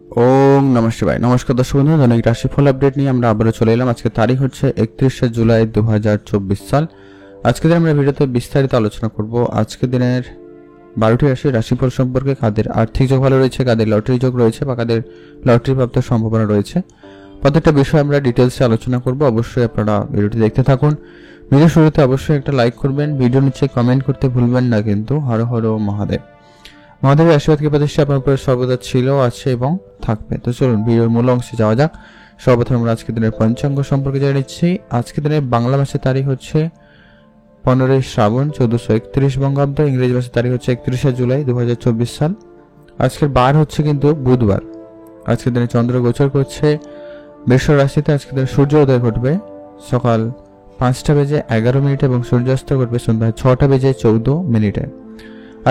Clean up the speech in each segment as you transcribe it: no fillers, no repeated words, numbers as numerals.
ওম নমঃ শিবায়। নমস্কার দর্শক বন্ধু, দৈনিক রাশিফল আপডেট নিয়ে আমরা আবারও চলে এলাম। আজকে তারিখ হচ্ছে 31শে জুলাই 2024 সাল। আজকে দিন আমরা ভিডিওতে বিস্তারিত আলোচনা করব আজকে দিনের 12টি রাশিফল সম্পর্কে, কাদের আর্থিক যোগ ভালো রয়েছে, কাদের লটারি যোগ রয়েছে বা কাদের লটারি প্রাপ্তির সম্ভাবনা রয়েছে। প্রত্যেকটা বিষয় আমরা ডিটেলসে আলোচনা করব। অবশ্যই আপনারা ভিডিওটি দেখতে থাকুন। ভিডিও শুরুতে অবশ্যই একটা লাইক করবেন, ভিডিও নিচে কমেন্ট করতে ভুলবেন না কিন্তু। হর হর মহাদেব। মহাদেবের আশীর্বাদকে প্রতিষ্ঠা আপনার উপরে সর্বদা ছিল, আছে এবং থাকবে। তো চলুন ভিডিওর মূল অংশে যাওয়া যাক। সর্বপ্রথম আমরা আজকের দিনের পঞ্চাঙ্গ সম্পর্কে জেনে নিচ্ছি। আজকের দিনের বাংলা মাসের তারিখ হচ্ছে 15ই শ্রাবণ 1431 বঙ্গাব্দ। ইংরেজি মাসের তারিখ হচ্ছে 31শে জুলাই 2024 সাল। আজকের বার হচ্ছে কিন্তু বুধবার। আজকের দিনে চন্দ্র গোচর করছে বৃষ রাশিতে। আজকের দিনে সূর্য উদয় ঘটবে সকাল 5:11 এবং সূর্যাস্ত ঘটবে সন্ধ্যা 6:14।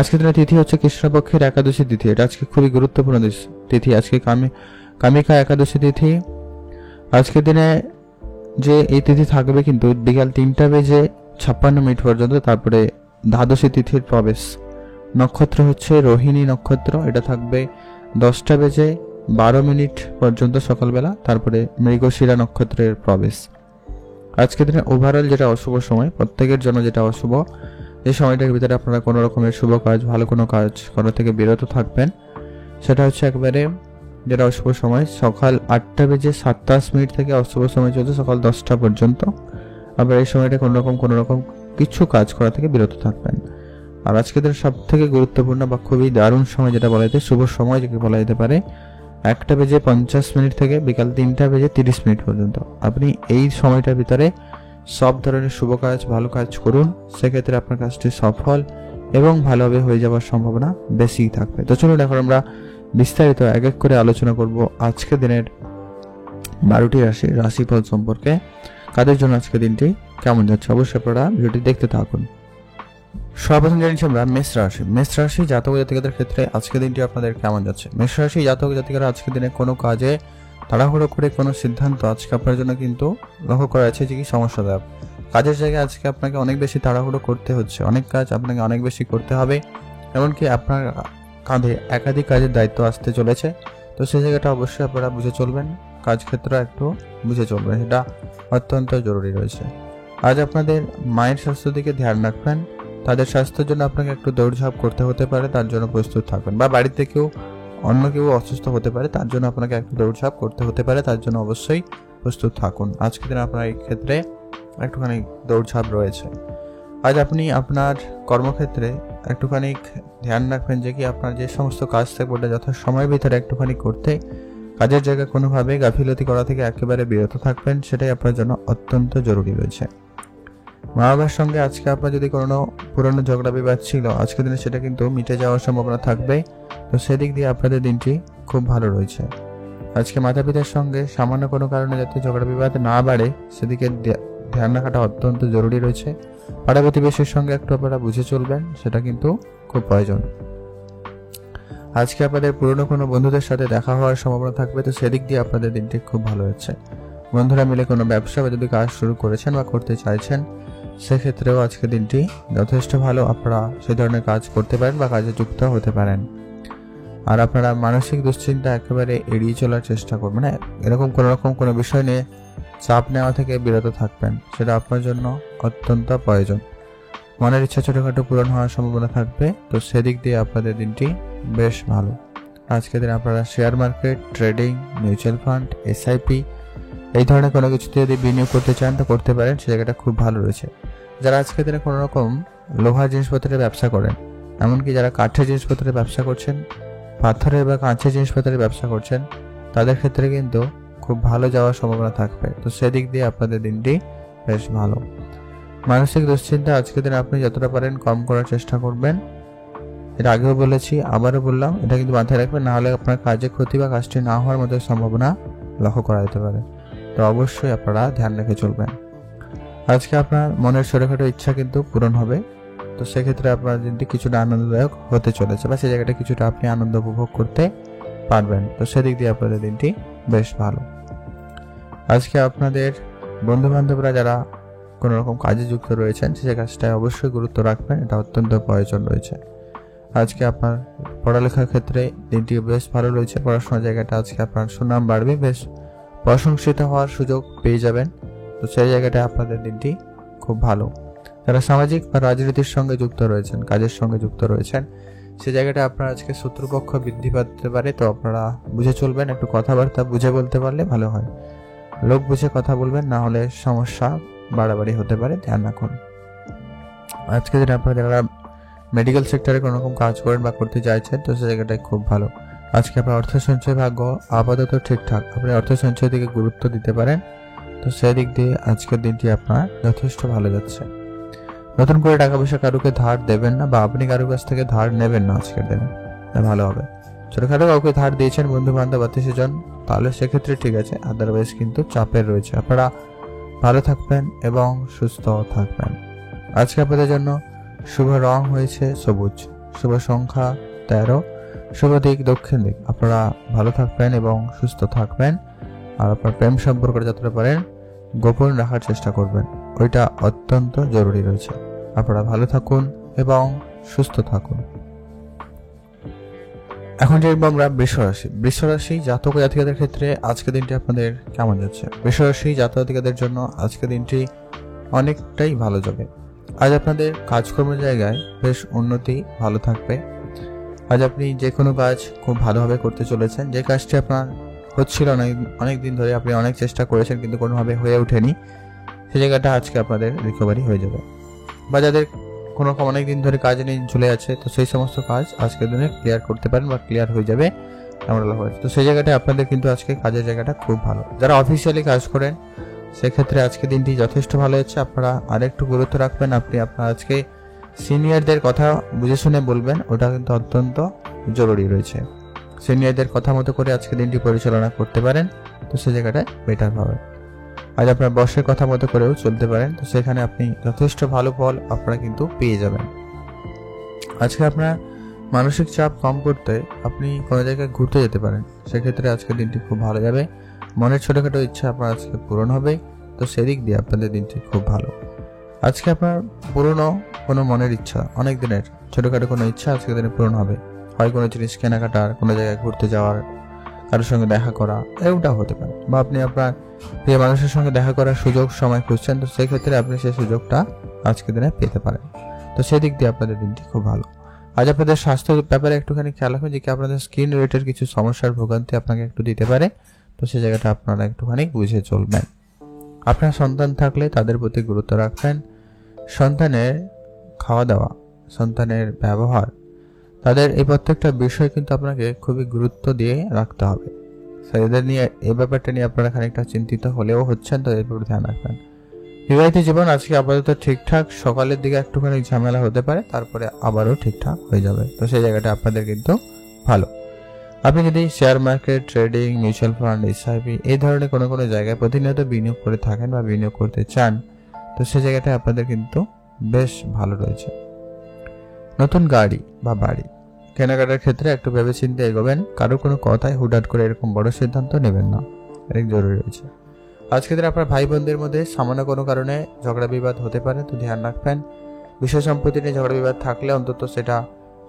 আজকে দিনে তিথি হচ্ছে কৃষ্ণপক্ষের একাদশী তিথি। এটা আজকে খুবই গুরুত্বপূর্ণ তিথি। আজকে কামিকা একাদশী তিথি। আজকের দিনে যে এই তিথি থাকবে কিন্তু বিকাল 3:56 পর্যন্ত। তারপরে দ্বাদশী তিথির প্রবেশ। নক্ষত্র হচ্ছে রোহিণী নক্ষত্র। এটা থাকবে 10:12 পর্যন্ত সকালবেলা। তারপরে মৃগশিরা নক্ষত্রের প্রবেশ। আজকের দিনে ওভারঅল যেটা অশুভ সময়, প্রত্যেকের জন্য যেটা অশুভ, এই সময়টার ভিতরে আপনারা কোনো রকমের শুভ কাজ, ভালো কোনো কাজ করা থেকে বিরত থাকবেন। সেটা হচ্ছে একবারে যেটা অশুভ সময়, সকাল 8:27 থেকে অশুভ সময় চলছে সকাল 10টা পর্যন্ত। আবার এই সময়টা কোনো রকম কিছু কাজ করা থেকে বিরত থাকবেন। আর আজকের দিন সব থেকে গুরুত্বপূর্ণ বা খুবই দারুণ সময় যেটা বলা যেতে, শুভ সময় যাকে বলা যেতে পারে, 1:50 থেকে বিকাল 3:30 পর্যন্ত। আপনি এই সময়টার ভিতরে সব ধরনের শুভ কাজ, ভালো কাজ করুন। সেক্ষেত্রে আপনার কাজটি সফল এবং ভালোভাবে হয়ে যাওয়ার সম্ভাবনা বেশি থাকবে। তো চলুন এখন আমরা বিস্তারিত এক এক করে আলোচনা করব আজকের দিনের 12টি রাশিফল সম্পর্কে। কাদের জন্য আজকের দিনটি কেমন যাচ্ছে অবশ্যই আপনারা ভিডিওটি দেখতে থাকুন। সর্বপ্রথম জানিয়েছি আমরা মেষ রাশি জাতক জাতিকাদের ক্ষেত্রে আজকের দিনটি আপনাদের কেমন যাচ্ছে। মেষ রাশি জাতক জাতিকারা আজকের দিনে কোনো কাজে তাড়াহুড়ো করে কোনো সিদ্ধান্ত আজকে আপনার জন্য কিন্তু লক্ষ্য করা যাচ্ছে যে কি সমস্যাদায়ক। কাজের জায়গায় আজকে আপনাকে অনেক বেশি তাড়াহুড়ো করতে হচ্ছে, অনেক কাজ আপনাকে অনেক বেশি করতে হবে, এমনকি আপনার কাঁধে একাধিক কাজের দায়িত্ব আসতে চলেছে। তো সেই জায়গাটা অবশ্যই আপনারা বুঝে চলবেন, কাজ ক্ষেত্র একটু বুঝে চলবেন, এটা অত্যন্ত জরুরি রয়েছে। আজ আপনাদের মায়ের স্বাস্থ্যের দিকে ধ্যান রাখবেন। তাদের স্বাস্থ্যের জন্য আপনাকে একটু দৌড়ঝাঁপ করতে হতে পারে, তার জন্য প্রস্তুত থাকবেন। বা বাড়িতে অন্য কেউ অসুস্থ হতে পারে, তার জন্য আপনাকে একটু দৌড়ঝাঁপ করতে হতে পারে, তার জন্য অবশ্যই প্রস্তুত থাকুন। আজকের দিন আপনার এই ক্ষেত্রে একটুখানি দৌড়ঝাঁপ রয়েছে। আজ আপনি আপনার কর্মক্ষেত্রে একটুখানি ধ্যান রাখবেন যে কি আপনার যে সমস্ত কাজ থাকবে ওটা যথা সময়ের ভিতরে একটুখানি করতে, কাজের জায়গায় কোনোভাবে গাফিলতি করা থেকে একেবারে বিরত থাকবেন, সেটাই আপনার জন্য অত্যন্ত জরুরি রয়েছে। মা বাবার সঙ্গে আজকে আপনার যদি কোনো পুরনো ঝগড়া বিবাদ ছিল, আজকের দিনে সেটা কিন্তু মিটে যাওয়ার সম্ভাবনা থাকবে। তো সেদিক দিয়ে আপনাদের দিনটি খুব ভালো রয়েছে। আজকে মাতা পিতার সঙ্গে সামান্য কোনো কারণে যাতে ঝগড়া বিবাদ না বাড়ে সেদিকে ধ্যান রাখাটা অত্যন্ত জরুরি রয়েছে। পাড়া প্রতিবেশীর সঙ্গে একটু আপনারা বুঝে চলবেন, সেটা কিন্তু খুব প্রয়োজন। আজকে আপনাদের পুরনো কোনো বন্ধুদের সাথে দেখা হওয়ার সম্ভাবনা থাকবে। তো সেদিক দিয়ে আপনাদের দিনটি খুব ভালো হচ্ছে। বন্ধুরা মিলে কোনো ব্যবসা বা যদি কাজ শুরু করেছেন বা করতে চাইছেন, সেক্ষেত্রেও আজকের দিনটি যথেষ্ট ভালো। আপনারা সেই ধরনের কাজ করতে পারেন বা কাজে যুক্ত হতে পারেন। আর আপনারা মানসিক দুশ্চিন্তা একেবারে এড়িয়ে চলার চেষ্টা করবেন। মানে এরকম কোনো বিষয় নিয়ে চাপ নেওয়া থেকে বিরত থাকবেন, সেটা আপনার জন্য অত্যন্ত প্রয়োজন। মনের ইচ্ছা ছোটখাটো পূরণ হওয়ার সম্ভাবনা থাকবে। তো সেদিক দিয়ে আপনাদের দিনটি বেশ ভালো। আজকের দিন আপনারা share market, trading, mutual fund, SIP এই ধরনের কোনো কিছুতে যদি বিনিয়োগ করতে চান তো করতে পারেন, সে জায়গাটা খুব ভালো রয়েছে। যারা আজকের দিনে কোনো রকম লোহার জিনিসপত্রের ব্যবসা করেন, এমনকি যারা কাঠের জিনিসপত্রের ব্যবসা করছেন, পাথরের বা কাঁচের জিনিসপত্রের ব্যবসা করছেন, তাদের ক্ষেত্রে কিন্তু খুব ভালো যাওয়ার সম্ভাবনা থাকবে। তো সেদিক দিয়ে আপনাদের দিনটি বেশ ভালো। মানসিক দুশ্চিন্তা আজকের দিনে আপনি যতটা পারেন কম করার চেষ্টা করবেন। এর আগেও বলেছি, আবারও বললাম, এটা কিন্তু মাথায় রাখবেন, না হলে আপনার কাজে ক্ষতি বা কাজটি না হওয়ার মতো সম্ভাবনা লক্ষ্য করা যেতে পারে। তো অবশ্যই আপনারা ধ্যান রেখে চলবেন। আজকে আপনার মনের ছোটখাটো ইচ্ছা কিন্তু পূরণ হবে। তো সেক্ষেত্রে আপনার দিনটি কিছুটা আনন্দদায়ক হতে চলেছে, বা সেই জায়গাটা কিছুটা আপনি আনন্দ উপভোগ করতে পারবেন। তো সেদিক দিয়ে আপনাদের দিনটি বেশ ভালো। আজকে আপনাদের বন্ধু বান্ধবরা যারা কোনো রকম কাজে যুক্ত রয়েছেন, সে কাজটায় অবশ্যই গুরুত্ব রাখবেন, এটা অত্যন্ত প্রয়োজন রয়েছে। আজকে আপনার পড়ালেখার ক্ষেত্রে দিনটি বেশ ভালো রয়েছে। পড়াশোনার জায়গাটা আজকে আপনার সুনাম বাড়বে, বেশ প্রশংসিত হওয়ার সুযোগ পেয়ে যাবেন। তো সেই জায়গাটা আপনাদের দিনটি খুব ভালো। যারা সামাজিক বা রাজনীতির সঙ্গে যুক্ত রয়েছেন, কাজের সঙ্গে যুক্ত রয়েছেন, সেই জায়গাটা আপনার আজকে শত্রুপক্ষ বৃদ্ধি পাতে পারে। তো আপনারা বুঝে চলবেন, একটু কথাবার্তা বুঝে বলতে পারলে ভালো হয়। লোক বুঝে কথা বলবেন, না হলে সমস্যা বাড়াবাড়ি হতে পারে, ধ্যান রাখুন। আজকে যেটা আপনারা যারা মেডিকেল সেক্টরে কোনো রকম কাজ করেন বা করতে চাইছেন, তো সেই জায়গাটাই খুব ভালো। আজকে আপনার অর্থ সঞ্চয় ভাগ্য আপাতত ঠিকঠাক, আপনি অর্থ সঞ্চয় দিকে গুরুত্ব দিতে পারেন। তো সেই দিক দিয়ে আজকের দিনটি আপনার যথেষ্ট ভালো যাচ্ছে। নতুন করে টাকা পয়সা কারুকে ধার দেবেন না, বা আপনি কারোর কাছ থেকে ধার নেবেন না আজকের দিনে, ভালো হবে। ছোটখাটো কাউকে ধার দিয়েছেন, বন্ধু বান্ধব আত্মীয়স্বজন, তাহলে সেক্ষেত্রে ঠিক আছে, আদারওয়াইজ কিন্তু চাপের রয়েছে। আপনারা ভালো থাকবেন এবং সুস্থ থাকবেন। আজকে আপনাদের জন্য শুভ রং হয়েছে সবুজ, শুভ সংখ্যা 13, শুভ দিক দক্ষিণ দিক। আপনারা ভালো থাকবেন এবং সুস্থ থাকবেন। আর আপনার প্রেম সম্পর্কটা যতটা পারেন গোপন রাখার চেষ্টা করবেন, ওইটা অত্যন্ত জরুরি রয়েছে। আপনারা ভালো থাকুন এবং সুস্থ থাকুন। এখন দেখবো আমরা বৃষরাশি। বৃষরাশি জাতক জাতিকাদের ক্ষেত্রে আজকে দিনটি আপনাদের কেমন যাচ্ছে? বৃষরাশি জাতক জাতিকাদের জন্য আজকে দিনটি অনেকটাই ভালো যাবে। আজ আপনাদের কাজকর্মের জায়গায় বেশ উন্নতি ভালো থাকবে। আজ আপনি যে কোনো কাজ খুব ভালোভাবে করতে চলেছেন। যে কাজটি আপনার হচ্ছিল না অনেক দিন ধরে, আপনি অনেক চেষ্টা করেছেন কিন্তু কোনোভাবে হয়ে ওঠেনি, সেই জায়গাটা আজকে আপনাদের রিকভারি হয়ে যাবে। বা যাদের কোনো রকম অনেক দিন ধরে কাজ নিয়ে ঝুলে আছে, তো সেই সমস্ত কাজ আজকের দিনে ক্লিয়ার করতে পারেন বা ক্লিয়ার হয়ে যাবে আমরা লাভ হয়েছে। তো সেই জায়গাটা আপনাদের কিন্তু আজকে কাজের জায়গাটা খুব ভালো। যারা অফিসিয়ালি কাজ করেন সেক্ষেত্রে আজকে দিনটি যথেষ্ট ভালো হচ্ছে। আপনারা আরেকটু গুরুত্ব রাখবেন, আপনি আপনার আজকে সিনিয়রদের কথা বুঝে শুনে বলবেন, ওটা কিন্তু অত্যন্ত জরুরি রয়েছে। সিনিয়রদের কথা মতো করে আজকে দিনটি পরিচালনা করতে পারেন, তো সেই জায়গাটায় বেটার হবে। আজ আপনার বসের কথা মতো করেও চলতে পারেন, তো সেখানে আপনি যথেষ্ট ভালো ফল আপনারা কিন্তু পেয়ে যাবেন। আজকে আপনার মানসিক চাপ কম করতে আপনি কোনো জায়গায় ঘুরতে যেতে পারেন, সেক্ষেত্রে আজকের দিনটি খুব ভালো যাবে। মনের ছোটখাটো ইচ্ছা আপনার আজকে পূরণ হবে, তো সেদিক দিয়ে আপনাদের দিনটি খুব ভালো। আজকে আপনার পুরনো কোনো মনের ইচ্ছা, অনেক দিনের ছোটখাটো কোনো ইচ্ছা আজকের দিনে পূরণ হবে। হয় কোনো জিনিস কেনাকাটার, কোনো জায়গায় ঘুরতে যাওয়ার, কারোর সঙ্গে দেখা করা, এটাও হতে পারে। বা আপনি আপনার প্রিয় মানুষের সঙ্গে দেখা করার সুযোগ সময় খুঁজছেন, তো সেই ক্ষেত্রে আপনি সেই সুযোগটা আজকের দিনে পেতে পারেন। তো সেদিক দিয়ে আপনাদের দিনটি খুব ভালো। আজ আপনাদের স্বাস্থ্য ব্যাপারে একটুখানি খেয়াল রাখবেন, যে কি আপনাদের স্কিন রিলেটেড কিছু সমস্যার ভোগান্তি আপনাকে একটু দিতে পারে, তো সেই জায়গাটা আপনারা একটুখানি বুঝে চলবেন। আপনার সন্তান থাকলে তাদের প্রতি গুরুত্ব রাখবেন। সন্তানের খাওয়া দাওয়া, সন্তানের ব্যবহার, তাদের এই প্রত্যেকটা বিষয় কিন্তু আপনাকে খুবই গুরুত্ব দিয়ে রাখতে হবে। এদের নিয়ে এই ব্যাপারটা নিয়ে আপনারা খানিকটা চিন্তিত হলেও হচ্ছেন, তো এর উপর ধ্যান রাখবেন। বিবাহিত জীবন আজকে আপাতত ঠিকঠাক, সকালের দিকে একটুখানি ঝামেলা হতে পারে, তারপরে আবারও ঠিকঠাক হয়ে যাবে। তো সেই জায়গাটা আপনাদের কিন্তু ভালো। আপনি যদি share market, trading, mutual fund, SIP এই ধরনের কোনো কোনো জায়গায় প্রতিনিয়ত বিনিয়োগ করে থাকেন বা বিনিয়োগ করতে চান, তো সেই জায়গাটা আপনাদের কিন্তু বেশ ভালো রয়েছে। নতুন গাড়ি বা বাড়ি কেনাকাটার ক্ষেত্রে একটু ভেবেচিন্তে এগোবেন। কারো কোনো কথায় হুটহাট করে এরকম বড় সিদ্ধান্ত নেবেন না, অনেক জরুরি রয়েছে। আজকের দিনে আপনার ভাই বোনদের মধ্যে সামান্য কোনো কারণে ঝগড়া বিবাদ হতে পারে, তো ধ্যান রাখবেন। বিষয় সম্পত্তি নিয়ে ঝগড়া বিবাদ থাকলে অন্তত সেটা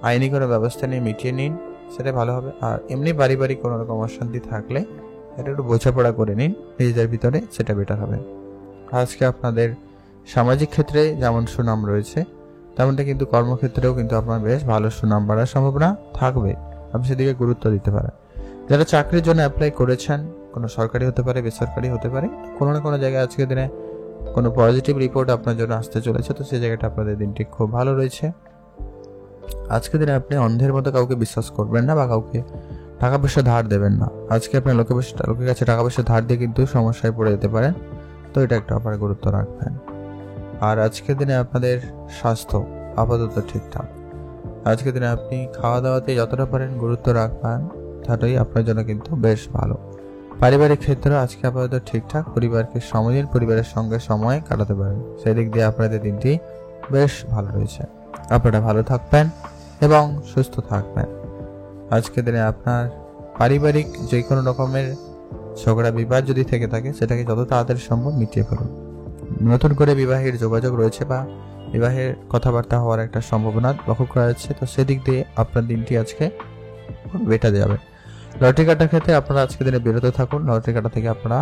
আইনি কোনো ব্যবস্থা নিয়ে মিটিয়ে নিন, সেটা ভালো হবে। আর এমনি পারিবারিক কোনো রকম অশান্তি থাকলে এটা একটু বোঝাপড়া করে নিন নিজেদের ভিতরে, সেটা বেটার হবে। আজকে আপনাদের সামাজিক ক্ষেত্রে যেমন সুনাম রয়েছে, তেমনটা কিন্তু কর্মক্ষেত্রেও কিন্তু আপনার বেশ ভালো সুনাম বাড়ার সম্ভাবনা থাকবে, আপনি সেদিকে গুরুত্ব দিতে পারেন। যারা চাকরির জন্য অ্যাপ্লাই করেছেন, কোনো সরকারি হতে পারে, বেসরকারি হতে পারে, কোনো না কোনো জায়গায় আজকের দিনে কোনো পজিটিভ রিপোর্ট আপনার জন্য আসতে চলেছে, তো সেই জায়গাটা আপনাদের দিনটি খুব ভালো রয়েছে। আজকের দিনে আপনি অন্ধের মতো কাউকে বিশ্বাস করবেন না বা কাউকে টাকা পয়সা ধার দেবেন না। আজকে আপনার লোকের কাছে টাকা পয়সা ধার দিয়ে কিন্তু সমস্যায় পড়ে যেতে পারেন, তো এটা একটু আপনার গুরুত্ব রাখবেন। আর আজকের দিনে আপনাদের স্বাস্থ্য আপাতত ঠিকঠাক। আজকের দিনে আপনি খাওয়া দাওয়াতে যতটা পারেন গুরুত্ব রাখবেন, তাটাই আপনার জন্য কিন্তু বেশ ভালো। পারিবারিক ক্ষেত্রে আজকে আপাতত ঠিকঠাক, পরিবারকে সময় দিন, পরিবারের সঙ্গে সময় কাটাতে পারেন, সেই দিক দিয়ে আপনাদের দিনটি বেশ ভালো রয়েছে। আপনারা ভালো থাকবেন এবং সুস্থ থাকবেন। আজকের দিনে আপনার পারিবারিক যে কোনো রকমের ঝগড়া বিবাদ যদি থেকে থাকে, সেটাকে যত তাড়াতাড়ি সম্ভব মিটিয়ে ফেলুন। নতুন করে বিবাহের যোগাযোগ রয়েছে বা বিবাহের কথাবার্তা হওয়ার একটা সম্ভাবনা লক্ষ্য করা যাচ্ছে। তো সেদিক দিয়ে আপনার দিনটি আজকে বেটার যাবে। লটারি কাটার ক্ষেত্রে আপনারা আজকে দিনে বিরত থাকুন। লটারি কাটা থেকে আপনারা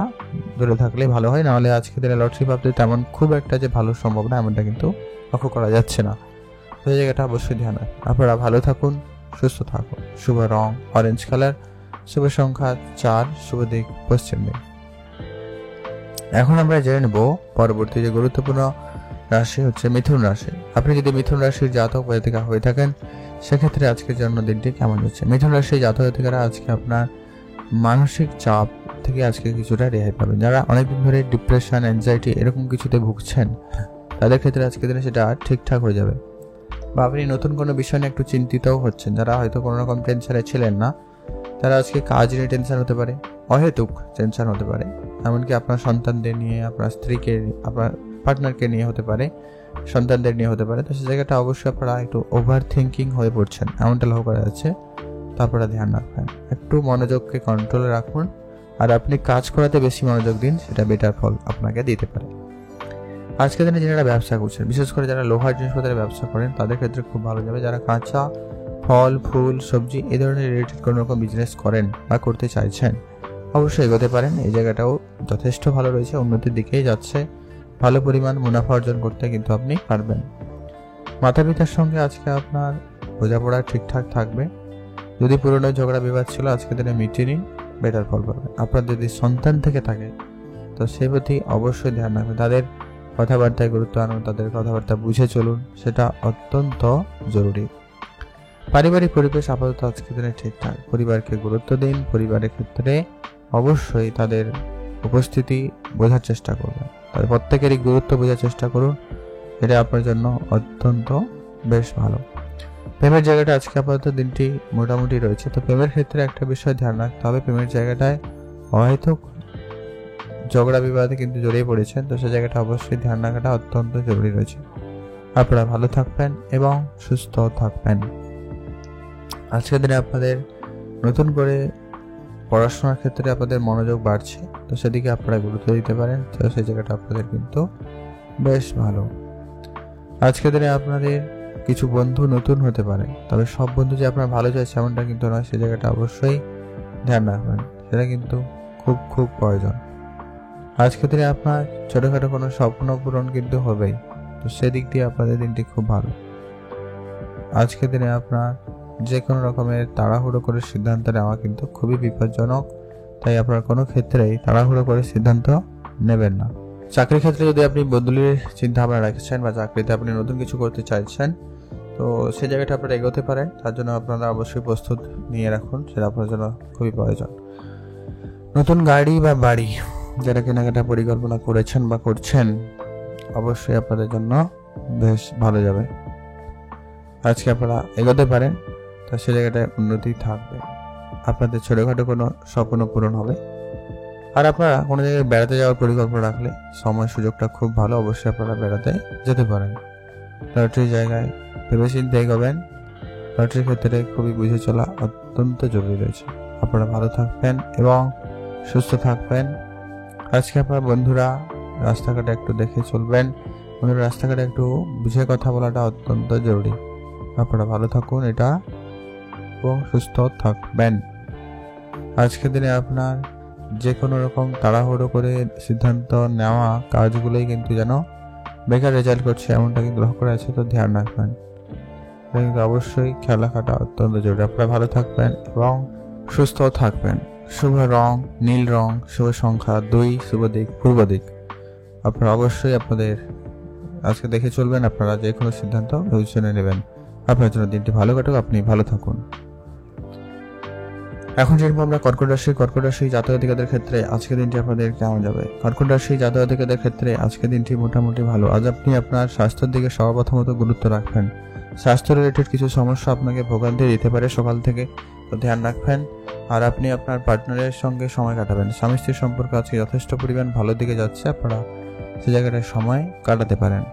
দূরে থাকলে ভালো হয়, নাহলে আজকে দিনে লটারি প্রাপ্তি তেমন খুব একটা যে ভালো সম্ভাবনা এমনটা কিন্তু লক্ষ্য করা যাচ্ছে না। তো এই জায়গাটা অবশ্যই ধ্যান রাখুন। আপনারা ভালো থাকুন, সুস্থ থাকুন। শুভ রং অরেঞ্জ কালার, শুভ সংখ্যা 4, শুভ দিক পশ্চিম দিক। এখন আমরা জেনে নেব পরবর্তী যে গুরুত্বপূর্ণ রাশি হচ্ছে মিথুন রাশি। আপনি যদি মিথুন রাশির জাতক বা জাতিকা হয়ে থাকেন সেক্ষেত্রে আজকের জন্মদিনটি কেমন হচ্ছে? মিথুন রাশির জাতক জাতিকারা আজকে আপনার মানসিক চাপ থেকে আজকে কিছুটা রেহাই পাবেন। যারা অনেকদিন ধরে ডিপ্রেশন, অ্যাংজাইটি এরকম কিছুতে ভুগছেন তাদের ক্ষেত্রে আজকের দিনে সেটা ঠিকঠাক হয়ে যাবে। বা আপনি নতুন কোনো বিষয় নিয়ে একটু চিন্তিতও হচ্ছেন, যারা হয়তো কোনো রকম টেনশনে ছিলেন না তারা আজকে কাজ নিয়ে টেনশন হতে পারে, অহেতুক টেনশন হতে পারে, এমনকি আপনার সন্তানদের নিয়ে, আপনার স্ত্রীকে, আপনার পার্টনারকে নিয়ে হতে পারে, সন্তানদের নিয়ে হতে পারে। তো সেই জায়গাটা অবশ্যই আপনারা একটু ওভার থিঙ্কিং হয়ে পড়ছেন এমনটা লক্ষ্য করা যাচ্ছে। তারপরে ধ্যান রাখবেন, একটু মনোযোগকে কন্ট্রোলে রাখুন আর আপনি কাজ করাতে বেশি মনোযোগ দিন, সেটা বেটার ফল আপনাকে দিতে পারে। আজকের দিনে যারা ব্যবসা করছেন, বিশেষ করে যারা লোহার জিনিসপত্রের ব্যবসা করেন তাদের ক্ষেত্রে খুব ভালো যাবে। যারা কাঁচা ফল, ফুল, সবজি এই ধরনের রিলেটেড কোনো রকম বিজনেস করেন বা করতে চাইছেন অবশ্যই এগোতে পারেন। এই জায়গাটাও যথেষ্ট ভালো রয়েছে, উন্নতির দিকেই যাচ্ছে। ভালো পরিমাণ মুনাফা অর্জন করতে কিন্তু আপনি পারবেন। মাতা পিতার সঙ্গে আজকে আপনার বোঝাপড়া ঠিকঠাক থাকবে। যদি পুরনো ঝগড়া বিবাদ ছিল আজকে দিনে মিটিয়ে নিন, বেটার ফল পাবেন। আপনার যদি সন্তান থেকে থাকে তো সে প্রতি অবশ্যই ধ্যান রাখবেন, তাদের কথাবার্তায় গুরুত্ব আনুন, তাদের কথাবার্তা বুঝে চলুন, সেটা অত্যন্ত জরুরি। পারিবারিক পরিবেশ আপাতত আজকের দিনে ঠিকঠাক। পরিবারকে গুরুত্ব দিন, পরিবারের ক্ষেত্রে অবশ্যই তাদের উপস্থিতি বোঝার চেষ্টা করবেন, তাদের প্রত্যেকেরই গুরুত্ব বোঝার চেষ্টা করুন, এটা আপনার জন্য অত্যন্ত বেশ ভালো। প্রেমের জায়গাটা আজকে আপাতত দিনটি মোটামুটি রয়েছে। তো প্রেমের ক্ষেত্রে একটা বিষয় ধ্যান রাখতে হবে, প্রেমের জায়গাটায় অহেতুক ঝগড়া বিবাদে কিন্তু জড়িয়ে পড়েছেন, তো সেই জায়গাটা অবশ্যই ধ্যান রাখাটা অত্যন্ত জরুরি রয়েছে। আপনারা ভালো থাকবেন এবং সুস্থ থাকবেন। আজকের দিনে আপনাদের নতুন করে পড়াশোনার ক্ষেত্রে আপনাদের মনোযোগ বাড়ছে, তো সেদিকে আপনারা গুরুত্ব দিতে পারেন, তো সেই জায়গাটা আপনাদের কিন্তু বেশ ভালো। আজকের দিনে আপনাদের কিছু বন্ধু নতুন হতে পারে, তবে সব বন্ধু যে আপনার ভালো চাইছে এমনটা কিন্তু নয়, সেই জায়গাটা অবশ্যই ধ্যান রাখবেন, সেটা কিন্তু খুব খুব প্রয়োজন। আজকের দিনে আপনার ছোটখাটো কোনো স্বপ্ন পূরণ কিন্তু হবেই, তো সেদিক দিয়ে আপনাদের দিনটি খুব ভালো। আজকের দিনে আপনার যে কোনো রকমের তাড়াহুড়ো করে সিদ্ধান্ত নেওয়া কিন্তু খুবই বিপজ্জনক, তাই আপনার কোনো ক্ষেত্রেই তাড়াহুড়ো করে সিদ্ধান্ত নেবেন না। চাকরির ক্ষেত্রে যদি আপনি বদলির চিন্তা ভাবনা রাখছেন বা চাকরিতে আপনি নতুন কিছু করতে চাইছেন, তো সেই জায়গাটা আপনারা এগোতে পারেন। তার জন্য আপনারা অবশ্যই প্রস্তুত নিয়ে রাখুন, সেটা আপনার জন্য খুবই প্রয়োজন। নতুন গাড়ি বা বাড়ি যারা কেনাকাটা পরিকল্পনা করেছেন বা করছেন অবশ্যই আপনাদের জন্য বেশ ভালো যাবে। আজকে আপনারা এগোতে পারেন, তা সে জায়গাটায় উন্নতি থাকবে, আপনাদের ছোটোখাটো কোনো স্বপ্ন পূরণ হবে। আর আপনারা কোনো জায়গায় বেড়াতে যাওয়ার পরিকল্পনা রাখলে সময় সুযোগটা খুব ভালো, অবশ্যই আপনারা বেড়াতে যেতে পারেন। লটারির জায়গায় ভেবেচিন্তে এগোবেন, লটারির ক্ষেত্রে খুবই বুঝে চলা অত্যন্ত জরুরি রয়েছে। আপনারা ভালো থাকবেন এবং সুস্থ থাকবেন। আজকে আপনার বন্ধুরা রাস্তাঘাটে একটু দেখে চলবেন, বন্ধুরা রাস্তাঘাটে একটু বুঝে কথা বলাটা অত্যন্ত জরুরি। আপনারা ভালো থাকুন এটা এবং সুস্থ থাকবেন। আজকের দিনে আপনার যে কোনো রকম তাড়াহুড়ো করে সিদ্ধান্ত নেওয়া কাজগুলোই কিন্তু যেন বেকার রেজাল্ট করছে এমনটা কিন্তু লক্ষ্য করা আছে, তো ধ্যান রাখবেন, কিন্তু অবশ্যই খেয়াল রাখাটা অত্যন্ত জরুরি। আপনারা ভালো থাকবেন এবং সুস্থ থাকবেন। শুভ রং নীল রং, শুভ সংখ্যা 2, শুভ দিক পূর্ব দিক। আপনারা অবশ্যই আপনাদের আজকে দেখে চলবেন, আপনারা যে কোনো সিদ্ধান্ত বিবেচনায় নেবেন। আপনার জন্য দিনটি ভালো কাটুক, আপনি ভালো থাকুন। এখন যেরকম আমরা কর্কট রাশি জাতক জাতিকাদের ক্ষেত্রে আজকের দিনটি আপনাদের কেমন যাবে? কর্কট রাশি জাতক জাতিকাদের ক্ষেত্রে আজকের দিনটি মোটামুটি ভালো। আজ আপনি আপনার স্বাস্থ্যের দিকে সর্বপ্রথমত গুরুত্ব রাখবেন। স্বাস্থ্য রিলেটেড কিছু সমস্যা আপনাকে ভোগান্তি দিতে পারে সকাল থেকে, তো ধ্যান রাখবেন। আর আপনি আপনার পার্টনারের সঙ্গে সময় কাটাবেন। স্বামী স্ত্রীর সম্পর্ক আজকে যথেষ্ট পরিমাণ ভালো দিকে যাচ্ছে, আপনারা সে জায়গাটায় সময় কাটাতে পারেন।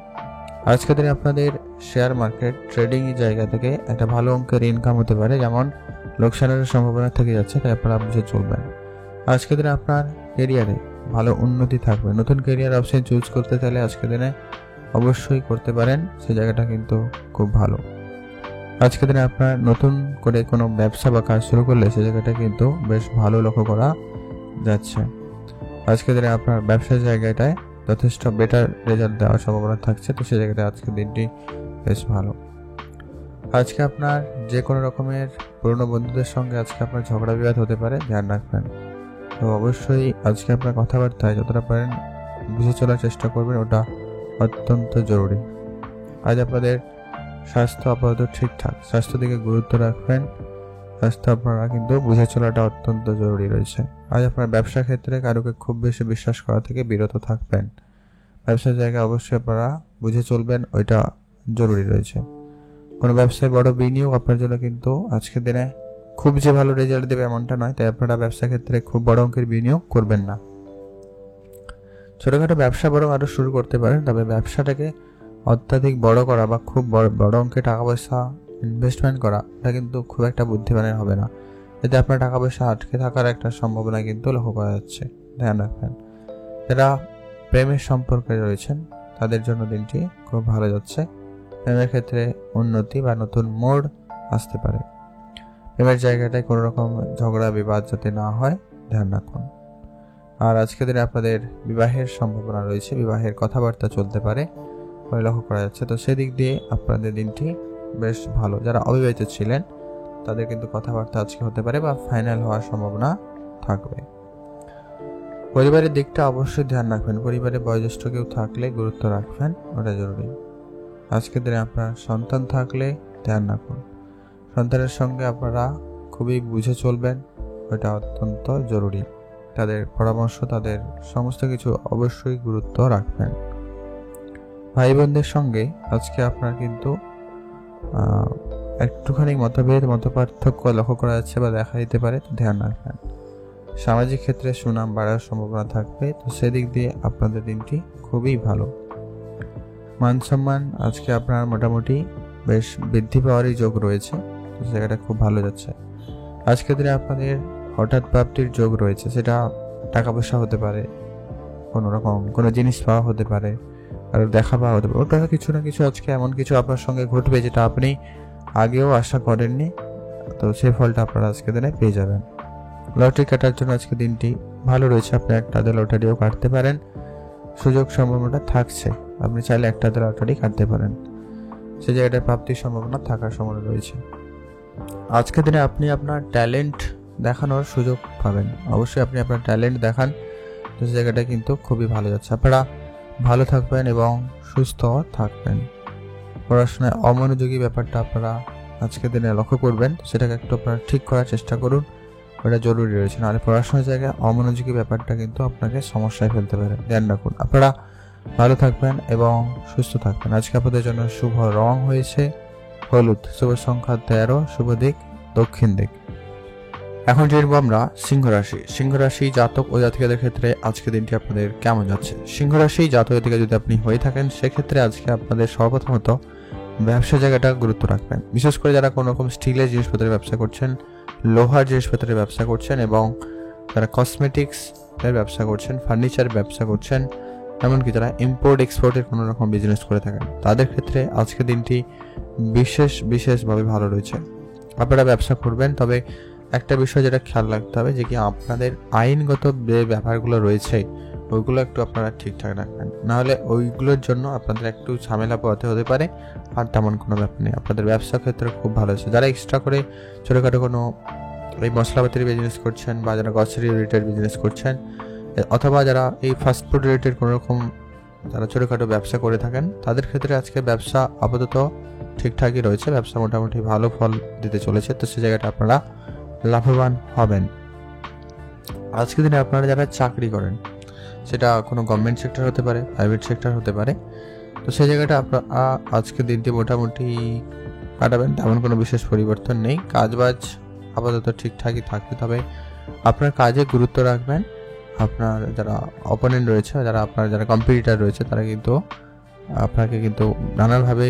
আজকের দিনে আপনাদের শেয়ার মার্কেট ট্রেডিং জায়গা থেকে একটা ভালো অঙ্কের ইনকাম হতে পারে, যেমন লোকসানের সম্ভাবনা থেকে যাচ্ছে, তাই আপনারা বুঝে চলবেন। আজকের দিনে আপনার কেরিয়ারে ভালো উন্নতি থাকবে। নতুন কেরিয়ার অপশন চুজ করতে চাইলে আজকের দিনে অবশ্যই করতে পারেন, সেই জায়গাটা কিন্তু খুব ভালো। আজকের দিনে আপনার নতুন করে কোনো ব্যবসা বা কাজ শুরু করলে সেই জায়গাটা কিন্তু বেশ ভালো লক্ষ্য করা যাচ্ছে। আজকের দিনে আপনার ব্যবসার জায়গাটায় যথেষ্ট বেটার রেজাল্ট দেওয়ার সম্ভাবনা থাকছে, তো সেই জায়গাটা আজকের দিনটি বেশ ভালো। আজকে আপনার যে কোনো রকমের পুরনো বন্ধুদের সঙ্গে আজকে আপনার ঝগড়া বিবাদ হতে পারে, ধ্যান রাখবেন। তো অবশ্যই আজকে আপনার কথাবার্তায় যতটা পারেন বুঝে চলার চেষ্টা করবেন, ওটা অত্যন্ত জরুরি। আজ আপনাদের স্বাস্থ্য আপাতত ঠিকঠাক, স্বাস্থ্য দিকে গুরুত্ব রাখবেন। স্বাস্থ্য আপনারা কিন্তু বুঝে চলাটা অত্যন্ত জরুরি রয়েছে। আজ আপনার ব্যবসা ক্ষেত্রে কারোকে খুব বেশি বিশ্বাস করা থেকে বিরত থাকবেন। ব্যবসার জায়গায় অবশ্যই আপনারা বুঝে চলবেন, ওইটা জরুরি রয়েছে। কোনো ব্যবসায় বড় বিনিয়োগ আপনার জন্য কিন্তু আজকের দিনে খুব যে ভালো রেজাল্ট দেবে এমনটা নয়, তাই আপনারা ব্যবসা ক্ষেত্রে খুব বড় অঙ্কের বিনিয়োগ করবেন না। ছোটখাটো ব্যবসা বরং আরো শুরু করতে পারেন, তবে ব্যবসাটাকে অত্যাধিক বড় করা বা খুব বড় অঙ্কের টাকা পয়সা ইনভেস্টমেন্ট করা, এটা কিন্তু খুব একটা বুদ্ধিমানের হবে না। এতে আপনার টাকা পয়সা আটকে থাকার একটা সম্ভাবনা কিন্তু লক্ষ্য করা যাচ্ছে, ধ্যান রাখবেন। যারা প্রেমের সম্পর্কে রয়েছেন তাদের জন্য দিনটি খুব ভালো যাচ্ছে। প্রেমের ক্ষেত্রে উন্নতি বা নতুন মোড় আসতে পারে। প্রেমের জায়গাটায় কোনো রকম ঝগড়া বিবাদ যাতে না হয়, ধ্যান রাখুন। আর আজকের দিনে আপনাদের বিবাহের সম্ভাবনা রয়েছে, বিবাহের কথাবার্তা চলতে পারে বলে লক্ষ্য করা যাচ্ছে। তো সেদিক দিয়ে আপনাদের দিনটি বেশ ভালো। যারা অবিবাহিত ছিলেন তাদের কিন্তু কথাবার্তা আজকে হতে পারে বা ফাইনাল হওয়ার সম্ভাবনা থাকবে। পরিবারের দিকটা অবশ্যই ধ্যান রাখবেন। পরিবারে বয়োজ্যেষ্ঠ কেউ থাকলে গুরুত্ব রাখবেন, ওটা জরুরি। আজকের দিনে আপনার সন্তান থাকলে ধ্যান রাখুন। সন্তানের সঙ্গে আপনারা খুবই বুঝে চলবেন, ওটা অত্যন্ত জরুরি। তাদের পরামর্শ, তাদের সমস্ত কিছু অবশ্যই গুরুত্ব রাখবেন। ভাই বোনদের সঙ্গে আজকে আপনার কিন্তু একটুখানি মতপার্থক্য লক্ষ্য করা যাচ্ছে বা দেখা দিতে পারে, ধ্যান রাখবেন। সামাজিক ক্ষেত্রে সুনাম বাড়ার সম্ভাবনা থাকবে, তো সেদিক দিয়ে আপনাদের দিনটি খুবই ভালো। মান সম্মান আজকে আপনার মোটামুটি বেশ বৃদ্ধি পাওয়ারই যোগ রয়েছে, তো জায়গাটা খুব ভালো যাচ্ছে। আজকের দিনে আপনাদের হঠাৎ প্রাপ্তির যোগ রয়েছে, সেটা টাকা পয়সা হতে পারে, কোনো জিনিস পাওয়া হতে পারে, আর দেখা পাওয়া হতে পারে। ওটা কিছু না কিছু আজকে এমন কিছু আপনার সঙ্গে ঘটবে যেটা আপনি আগেও আশা করেননি, তো সেই ফলটা আপনারা আজকে দিনে পেয়ে যাবেন। লটারি কাটার জন্য আজকে দিনটি ভালো রয়েছে, আপনি একটা লটারিও কাটতে পারেন, সুযোগ সম্ভাবনাটা থাকছে। আপনি চাইলে একটা লটারি কাটতে পারেন, সেই জায়গাটায় প্রাপ্তির সম্ভাবনা থাকার সম্ভাবনা রয়েছে। আজকের দিনে আপনি আপনার ট্যালেন্ট দেখানোর সুযোগ পাবেন। অবশ্যই আপনি আপনার ট্যালেন্ট দেখান, তো সেই জায়গাটা কিন্তু খুবই ভালো যাচ্ছে। আপনারা ভালো থাকবেন এবং সুস্থ থাকবেন। পড়াশোনায় অমনোযোগী ব্যাপারটা আপনারা আজকের দিনে লক্ষ্য করবেন, সেটাকে একটু আপনারা ঠিক করার চেষ্টা করুন, ওটা জরুরি রয়েছে। নাহলে পড়াশোনার জায়গায় অমনোযোগী ব্যাপারটা কিন্তু আপনাকে সমস্যায় ফেলতে পারে, ধ্যান রাখুন। আপনারা ভালো থাকবেন এবং সুস্থ থাকবেন। আজকে আপনাদের জন্য শুভ রং হয়েছে হলুদ, শুভ সংখ্যা 13, শুভ দিক দক্ষিণ দিক। এখন জানবো আমরা সিংহ রাশি। সিংহ রাশি জাতক ও জাতিকাদের ক্ষেত্রে আজকে দিনটি আপনাদের কেমন যাচ্ছে। সিংহ রাশি জাতক জাতিকা যদি আপনি হয়ে থাকেন, সেক্ষেত্রে আজকে আপনাদের সর্বপ্রথমত ব্যবসা জায়গাটা গুরুত্ব রাখবেন। বিশেষ করে যারা কোনো রকম স্টিলের জিনিসপত্রের ব্যবসা করছেন, লোহার জিনিসপত্রের ব্যবসা করছেন, এবং যারা কসমেটিক্স এর ব্যবসা করছেন, ফার্নিচারের ব্যবসা করছেন, এমনকি যারা ইম্পোর্ট এক্সপোর্টের কোনো রকম বিজনেস করে থাকেন, তাদের ক্ষেত্রে আজকে দিনটি বিশেষভাবে ভালো রয়েছে। আপনারা ব্যবসা করবেন, তবে একটা বিষয় যেটা খেয়াল রাখতে হবে যে কি আপনাদের আইনগত যে ব্যাপারগুলো রয়েছে ওইগুলো একটু আপনারা ঠিকঠাক রাখবেন, নাহলে ওইগুলোর জন্য আপনাদের একটু ঝামেলা পোহাতে হতে পারে। আর তেমন কোনো ব্যাপার নেই, আপনাদের ব্যবসা ক্ষেত্রে খুব ভালো আছে। যারা এক্সট্রা করে ছোটোখাটো কোনো এই মশলাপাতির বিজনেস করছেন, বা যারা গ্রসারি রিলেটেড বিজনেস করছেন, অথবা যারা এই ফাস্টফুড রিলেটেড কোনো রকম যারা ছোটোখাটো ব্যবসা করে থাকেন, তাদের ক্ষেত্রে আজকে ব্যবসা আপাতত ঠিকঠাকই রয়েছে। ব্যবসা মোটামুটি ভালো ফল দিতে চলেছে, তো সেই জায়গাটা আপনারা লাভবান হবেন। আজকের দিনে আপনারা যারা চাকরি করেন, সেটা কোনো গভর্নমেন্ট সেক্টর হতে পারে, প্রাইভেট সেক্টর হতে পারে, তো সেই জায়গাটা আপনারা আজকের দিনটি মোটামুটি কাটাবেন। তেমন কোনো বিশেষ পরিবর্তন নেই, কাজবাজ আপাতত ঠিকঠাকই থাকবে, তবে আপনার কাজে গুরুত্ব রাখবেন। আপনার যারা অপোনেন্ট রয়েছে, যারা কম্পিটিটর রয়েছে, তারা কিন্তু আপনাকে কিন্তু নানাভাবে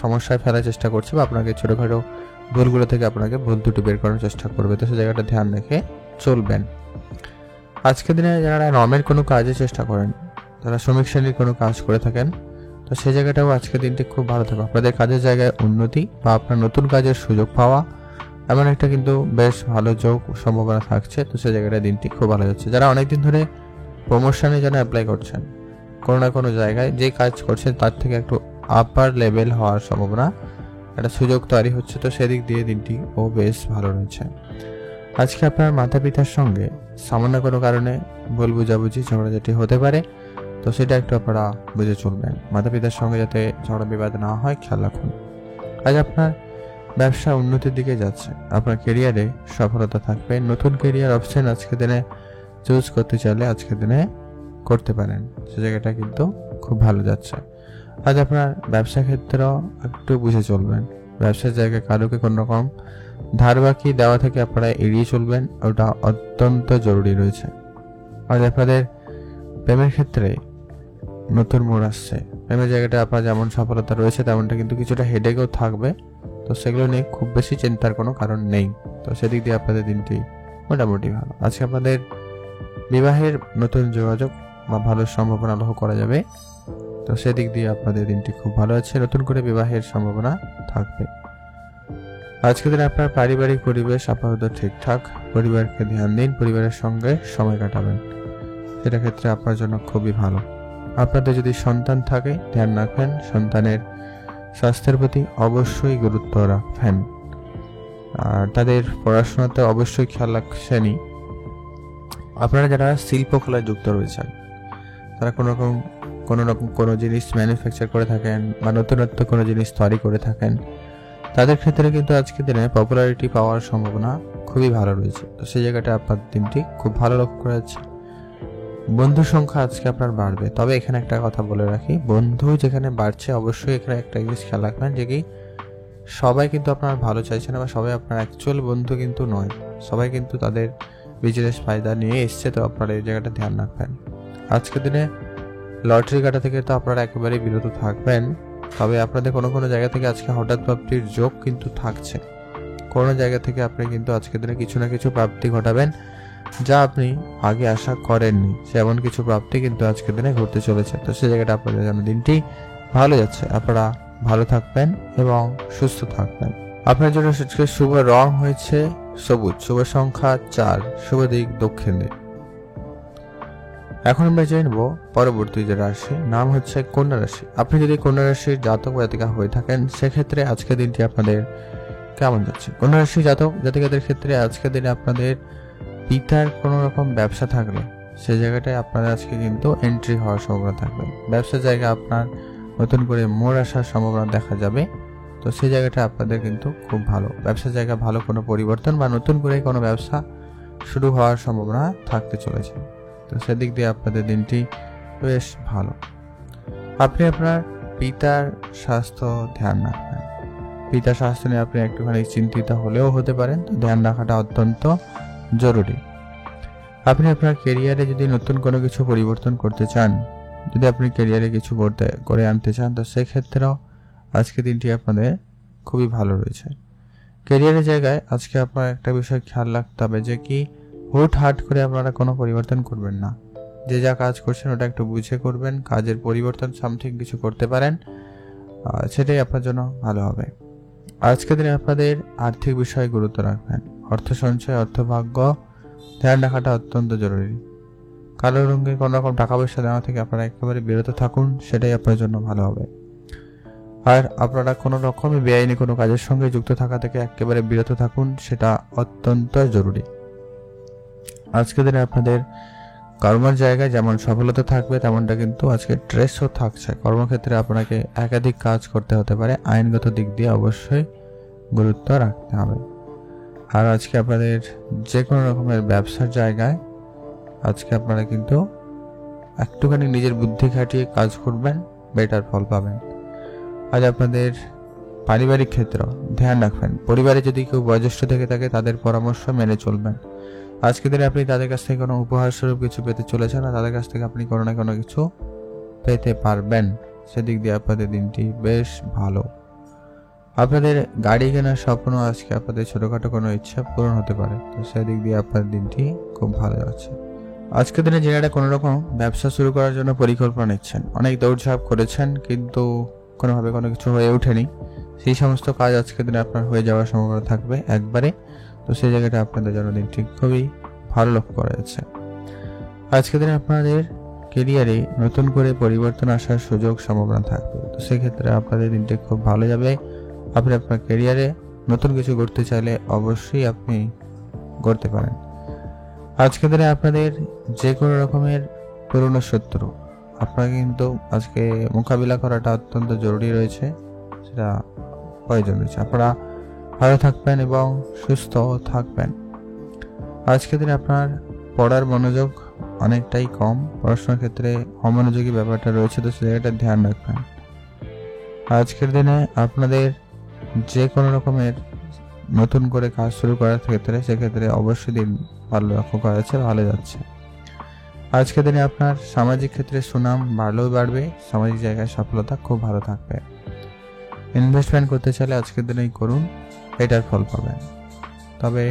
সমস্যায় ফেলার চেষ্টা করছে, বা আপনাকে ছোটোখাটো ভুলগুলো থেকে আপনাকে ভুল দুটি বের করার চেষ্টা করবে, তো সেই জায়গাটা ধ্যান রেখে চলবেন। আজকের দিনে যারা নর্মাল কোনো কাজের চেষ্টা করেন, যারা শ্রমিক শ্রেণীর কোনো কাজ করে থাকেন, তো তো সেই জায়গাটাও আজকের দিনটি খুব ভালো থাকবে। আপনাদের কাজের জায়গায় উন্নতি বা আপনার নতুন কাজের সুযোগ পাওয়া এমন একটা কিন্তু বেশ ভালো যোগ সম্ভাবনা থাকছে। তো সেই জায়গাটা দিনটি খুব ভালো যাচ্ছে। যারা অনেকদিন ধরে প্রমোশনের জন্য অ্যাপ্লাই করছেন, কোনো না কোনো জায়গায় যে কাজ করছেন তার থেকে একটু আপার লেভেল হওয়ার সম্ভাবনা, একটা সুযোগ তৈরি হচ্ছে। তো সেদিক দিয়ে দিনটি ও বেশ ভালো রয়েছে। আজকে আপনার মাতা পিতার সঙ্গে সামান্য কোনো কারণে ভুল বুঝাবুঝি ঝগড়াঝাটি হতে পারে। তো সেটা একটু আপনারা বুঝে চলবেন। মাতা পিতার সঙ্গে যাতে ঝগড়া বিবাদ না হয় খেয়াল রাখুন। আজ আপনার ব্যবসা উন্নতির দিকে যাচ্ছে। আপনার কেরিয়ারে সফলতা থাকবে। নতুন কেরিয়ার অপশন আজকের দিনে চুজ করতে চাইলে আজকের দিনে করতে পারেন। সে জায়গাটা কিন্তু খুব ভালো যাচ্ছে। আজ আপনার ব্যবসা ক্ষেত্রেও একটু বুঝে চলবেন। ব্যবসার জায়গায় কারোকে কোনো রকম ধার বাকি দেওয়া থেকে আপনারা এড়িয়ে চলবেন, ওটা অত্যন্ত জরুরি রয়েছে। আজ আপনাদের প্রেমের ক্ষেত্রে নতুন মোড় আসছে। প্রেমের জায়গাটা আপনার যেমন সফলতা রয়েছে তেমনটা কিন্তু কিছুটা হেডেকও থাকবে। তো সেগুলো নিয়ে খুব বেশি চিন্তার কোনো কারণ নেই। তো সেদিক দিয়ে আপনাদের দিনটি মোটামুটি ভালো। আজকে আপনাদের বিবাহের নতুন যোগাযোগ বা ভালো সম্ভাবনা লক্ষ্য করা যাবে। তো সেদিক দিয়ে আপনাদের দিনটি খুব ভালো আছে। নতুন করে বিবাহের সম্ভাবনা থাকবে। আজকের দিনে আপনার পারিবারিক পরিবেশ আপাতত ঠিকঠাক। পরিবারকে ধ্যান দিন, পরিবারের সঙ্গে সময় কাটাবেন, সেটা ক্ষেত্রে আপনার জন্য খুবই ভালো। আপনাদের যদি সন্তান থাকে ধ্যান রাখবেন, সন্তানের স্বাস্থ্যের প্রতি অবশ্যই গুরুত্ব রাখবেন। আর তাদের পড়াশোনাতে অবশ্যই খেয়াল রাখছেনই। আপনারা যারা শিল্পকলায় যুক্ত রয়েছেন, তারা কোনো রকম কোনো জিনিস ম্যানুফ্যাকচার করে থাকেন বা নতুনত্ব কোনো জিনিস তৈরি করে থাকেন, তাদের ক্ষেত্রে কিন্তু আজকের দিনে পপুলারিটি পাওয়ার সম্ভাবনা খুবই ভালো রয়েছে। তো সেই জায়গাটা আপনার দিনটি খুব ভালো লক্ষ্য করা যাচ্ছে। বন্ধুর সংখ্যা আজকে আপনার বাড়বে। তবে এখানে একটা কথা বলে রাখি, বন্ধু যেখানে বাড়ছে অবশ্যই এখানে একটা জিনিস খেয়াল রাখবেন যে কি সবাই কিন্তু আপনার ভালো চাইছে না বা সবাই আপনার অ্যাকচুয়াল বন্ধু কিন্তু নয়। সবাই কিন্তু তাদের বিজনেস ফায়দা নিয়ে এসছে। তো আপনারা এই জায়গাটা ধ্যান রাখবেন। আজকের দিনে লটারি কাটা থেকে তো আপনারা একেবারেই বিরত থাকবেন। তবে আপনাদের কোনো কোনো জায়গা থেকে আজকে হঠাৎ প্রাপ্তির যোগ কিন্তু থাকছে। কোনো জায়গা থেকে আপনি কিন্তু আজকের দিনে কিছু না কিছু প্রাপ্তি ঘটাবেন যা আপনি আগে আশা করেননি, সেমন কিছু প্রাপ্তি কিন্তু আজকের দিনে ঘটতে চলেছে। তো সেই জায়গাটা আপনাদের জন্য দিনটি ভালো যাচ্ছে। আপনারা ভালো থাকবেন এবং সুস্থ থাকবেন। আপনার জন্য শুভ রং হয়েছে সবুজ, শুভ সংখ্যা 4, শুভ দিক দক্ষিণ দিক। এখন আমরা জেনে নেব পরবর্তী যে রাশি, নাম হচ্ছে কন্যা রাশি। আপনি যদি কন্যা রাশির জাতক বা জাতিকা হয়ে থাকেন সেক্ষেত্রে আজকের দিনটি আপনাদের কেমন যাচ্ছে? কন্যা রাশির জাতক জাতিকাদের ক্ষেত্রে আজকের দিনে আপনাদের পিতার কোনো রকম ব্যবসা থাকলে সেই জায়গাটায় আপনাদের আজকে কিন্তু এন্ট্রি হওয়ার সম্ভাবনা থাকবে। ব্যবসার জায়গায় আপনার নতুন করে মোড় আসার সম্ভাবনা দেখা যাবে। তো সেই জায়গাটা আপনাদের কিন্তু খুব ভালো। ব্যবসার জায়গায় ভালো কোনো পরিবর্তন বা নতুন করে কোনো ব্যবসা শুরু হওয়ার সম্ভাবনা থাকতে চলেছে। তো সেদিক দিয়ে আপনাদের দিনটি বেশ ভালো। আপনি আপনার পিতার স্বাস্থ্য ধ্যান রাখবেন। পিতার স্বাস্থ্য নিয়ে আপনি একটুখানি চিন্তিত হলেও হতে পারেন। তো ধ্যান রাখাটা অত্যন্ত জরুরি। আপনি আপনার কেরিয়ারে যদি নতুন কোনো কিছু পরিবর্তন করতে চান, যদি আপনি কেরিয়ারে কিছু করে আনতে চান, তো সেক্ষেত্রেও আজকে দিনটি আপনাদের খুবই ভালো রয়েছে। কেরিয়ারের জায়গায় আজকে আপনার একটা বিষয় খেয়াল রাখতে হবে যে কি হুটহাট করে আপনারা কোনো পরিবর্তন করবেন না। যে যা কাজ করছেন ওটা একটু বুঝে করবেন। কাজের পরিবর্তন সামথিং কিছু করতে পারেন, সেটাই আপনার জন্য ভালো হবে। আজকের দিনে আপনাদের আর্থিক বিষয়ে গুরুত্ব রাখবেন। অর্থ সঞ্চয়, অর্থভাগ্য ধ্যান রাখাটা অত্যন্ত জরুরি। কালো রঙের কোনো রকম টাকা পয়সা দেওয়া থেকে আপনারা একেবারে বিরত থাকুন, সেটাই আপনার জন্য ভালো হবে। আর আপনারা কোনো রকমই বেআইনি কোনো কাজের সঙ্গে যুক্ত থাকা থেকে একেবারে বিরত থাকুন, সেটা অত্যন্ত জরুরি। আজকের দিনে আপনাদের কর্মের জায়গায় যেমন সফলতা থাকবে তেমনটা কিন্তু আজকে স্ট্রেসও থাকছে। কর্মক্ষেত্রে আপনাকে একাধিক কাজ করতে হতে পারে। আইনগত দিক দিয়ে অবশ্যই গুরুত্ব রাখতে হবে। আর আজকে আপনাদের যে কোনো রকমের ব্যবসার জায়গায় আজকে আপনারা কিন্তু একটুখানি নিজের বুদ্ধি খাটিয়ে কাজ করবেন, বেটার ফল পাবেন। আজ আপনাদের পারিবারিক ক্ষেত্র ধ্যান রাখবেন। পরিবারে যদি কেউ বয়োজ্যেষ্ঠ থেকে থাকে তাদের পরামর্শ মেনে চলবেন। আজকে দিনে আপনি তাদের কাছ থেকে কোনো উপহার স্বরূপ কিছু পেতে চলেছেন, না তাদের কাছ থেকে আপনি কোনো না কোনো কিছু পেতে পারবেন। সেদিক দিয়ে আপনাদের দিনটি বেশ ভালো। আপনাদের গাড়ি কেনার স্বপ্ন আজকে আপনাদের ছোটখাটো কোনো ইচ্ছা পূরণ হতে পারে। তো সেদিক দিয়ে আপনার দিনটি খুব ভালো যাচ্ছে। আজকের দিনে যারা কোনো রকম ব্যবসা শুরু করার জন্য পরিকল্পনা নিচ্ছেন, অনেক দৌড়ঝাঁপ করেছেন কিন্তু কোনোভাবে কোনো কিছু হয়ে ওঠেনি, সেই সমস্ত কাজ আজকের দিনে আপনার হয়ে যাওয়ার সম্ভাবনা থাকবে একবারে। তো সেই জায়গাটা আপনাদের জন্য দিনটি খুবই ভালো লক্ষ্য করা যাচ্ছে। আজকের দিনে আপনাদের কেরিয়ারে নতুন করে পরিবর্তন আসার সুযোগ সম্ভাবনা থাকবে। তো সেক্ষেত্রে আপনাদের দিনটি খুব ভালো যাবে। আপনি আপনার কেরিয়ারে নতুন কিছু করতে চাইলে অবশ্যই আপনি করতে পারেন। আজকের দিনে আপনাদের যে কোনো রকমের পুরনো শত্রু আপনাকে কিন্তু আজকে মোকাবিলা করাটা অত্যন্ত জরুরি রয়েছে, সেটা প্রয়োজন রয়েছে। আপনারা ভালো থাকবেন এবং সুস্থ থাকবেন। আজকের দিনে আপনার পড়ার মনোযোগ অনেকটাই কম, পড়াশোনার ক্ষেত্রে অমনোযোগী ব্যাপারটা রয়েছে, তো সে জায়গাটা ধ্যান রাখবেন। আজকের দিনে আপনাদের যে কোনো রকমের নতুন করে কাজ শুরু করার ক্ষেত্রে সেক্ষেত্রে অবশ্যই দিন ভালো লক্ষ্য করা যাচ্ছে, ভালো যাচ্ছে। আজকের দিনে আপনার সামাজিক ক্ষেত্রে সুনাম বাড়লেও বাড়বে, সামাজিক জায়গায় সফলতা খুব ভালো থাকবে। ইনভেস্টমেন্ট করতে চাইলে আজকের দিনেই করুন, এটার ফল পাবেন। তবে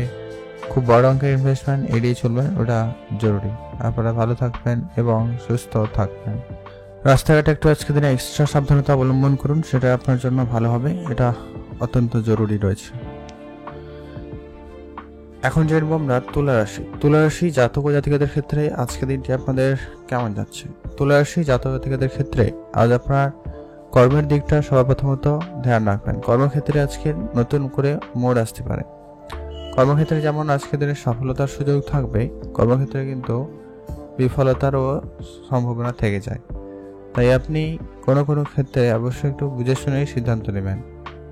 খুব বড় অঙ্কের ইনভেস্টমেন্ট এড়িয়ে চলবেন, ওটা জরুরি। আপনারা ভালো থাকবেন এবং সুস্থ থাকবেন। রাস্তাঘাটে একটু আজকের দিনে এক্সট্রা সাবধানতা অবলম্বন করুন, সেটা আপনার জন্য ভালো হবে, এটা অত্যন্ত জরুরি রয়েছে। এখন জানবো আমরা তুলা রাশি জাতক ও জাতিকাদের ক্ষেত্রে আজকের দিনটি আপনাদের কেমন যাচ্ছে। তুলা রাশি জাতক জাতিকাদের ক্ষেত্রে আজ আপনার কর্মের দিকটা সর্বপ্রথমত ধ্যান রাখবেন। কর্মক্ষেত্রে আজকে নতুন করে মোড় আসতে পারে। কর্মক্ষেত্রে যেমন আজকের দিনে সফলতার সুযোগ থাকবে, কর্মক্ষেত্রে কিন্তু বিফলতারও সম্ভাবনা থেকে যায়। তাই আপনি কোনো কোনো ক্ষেত্রে অবশ্যই একটু বুঝে শুনেই সিদ্ধান্ত নেবেন।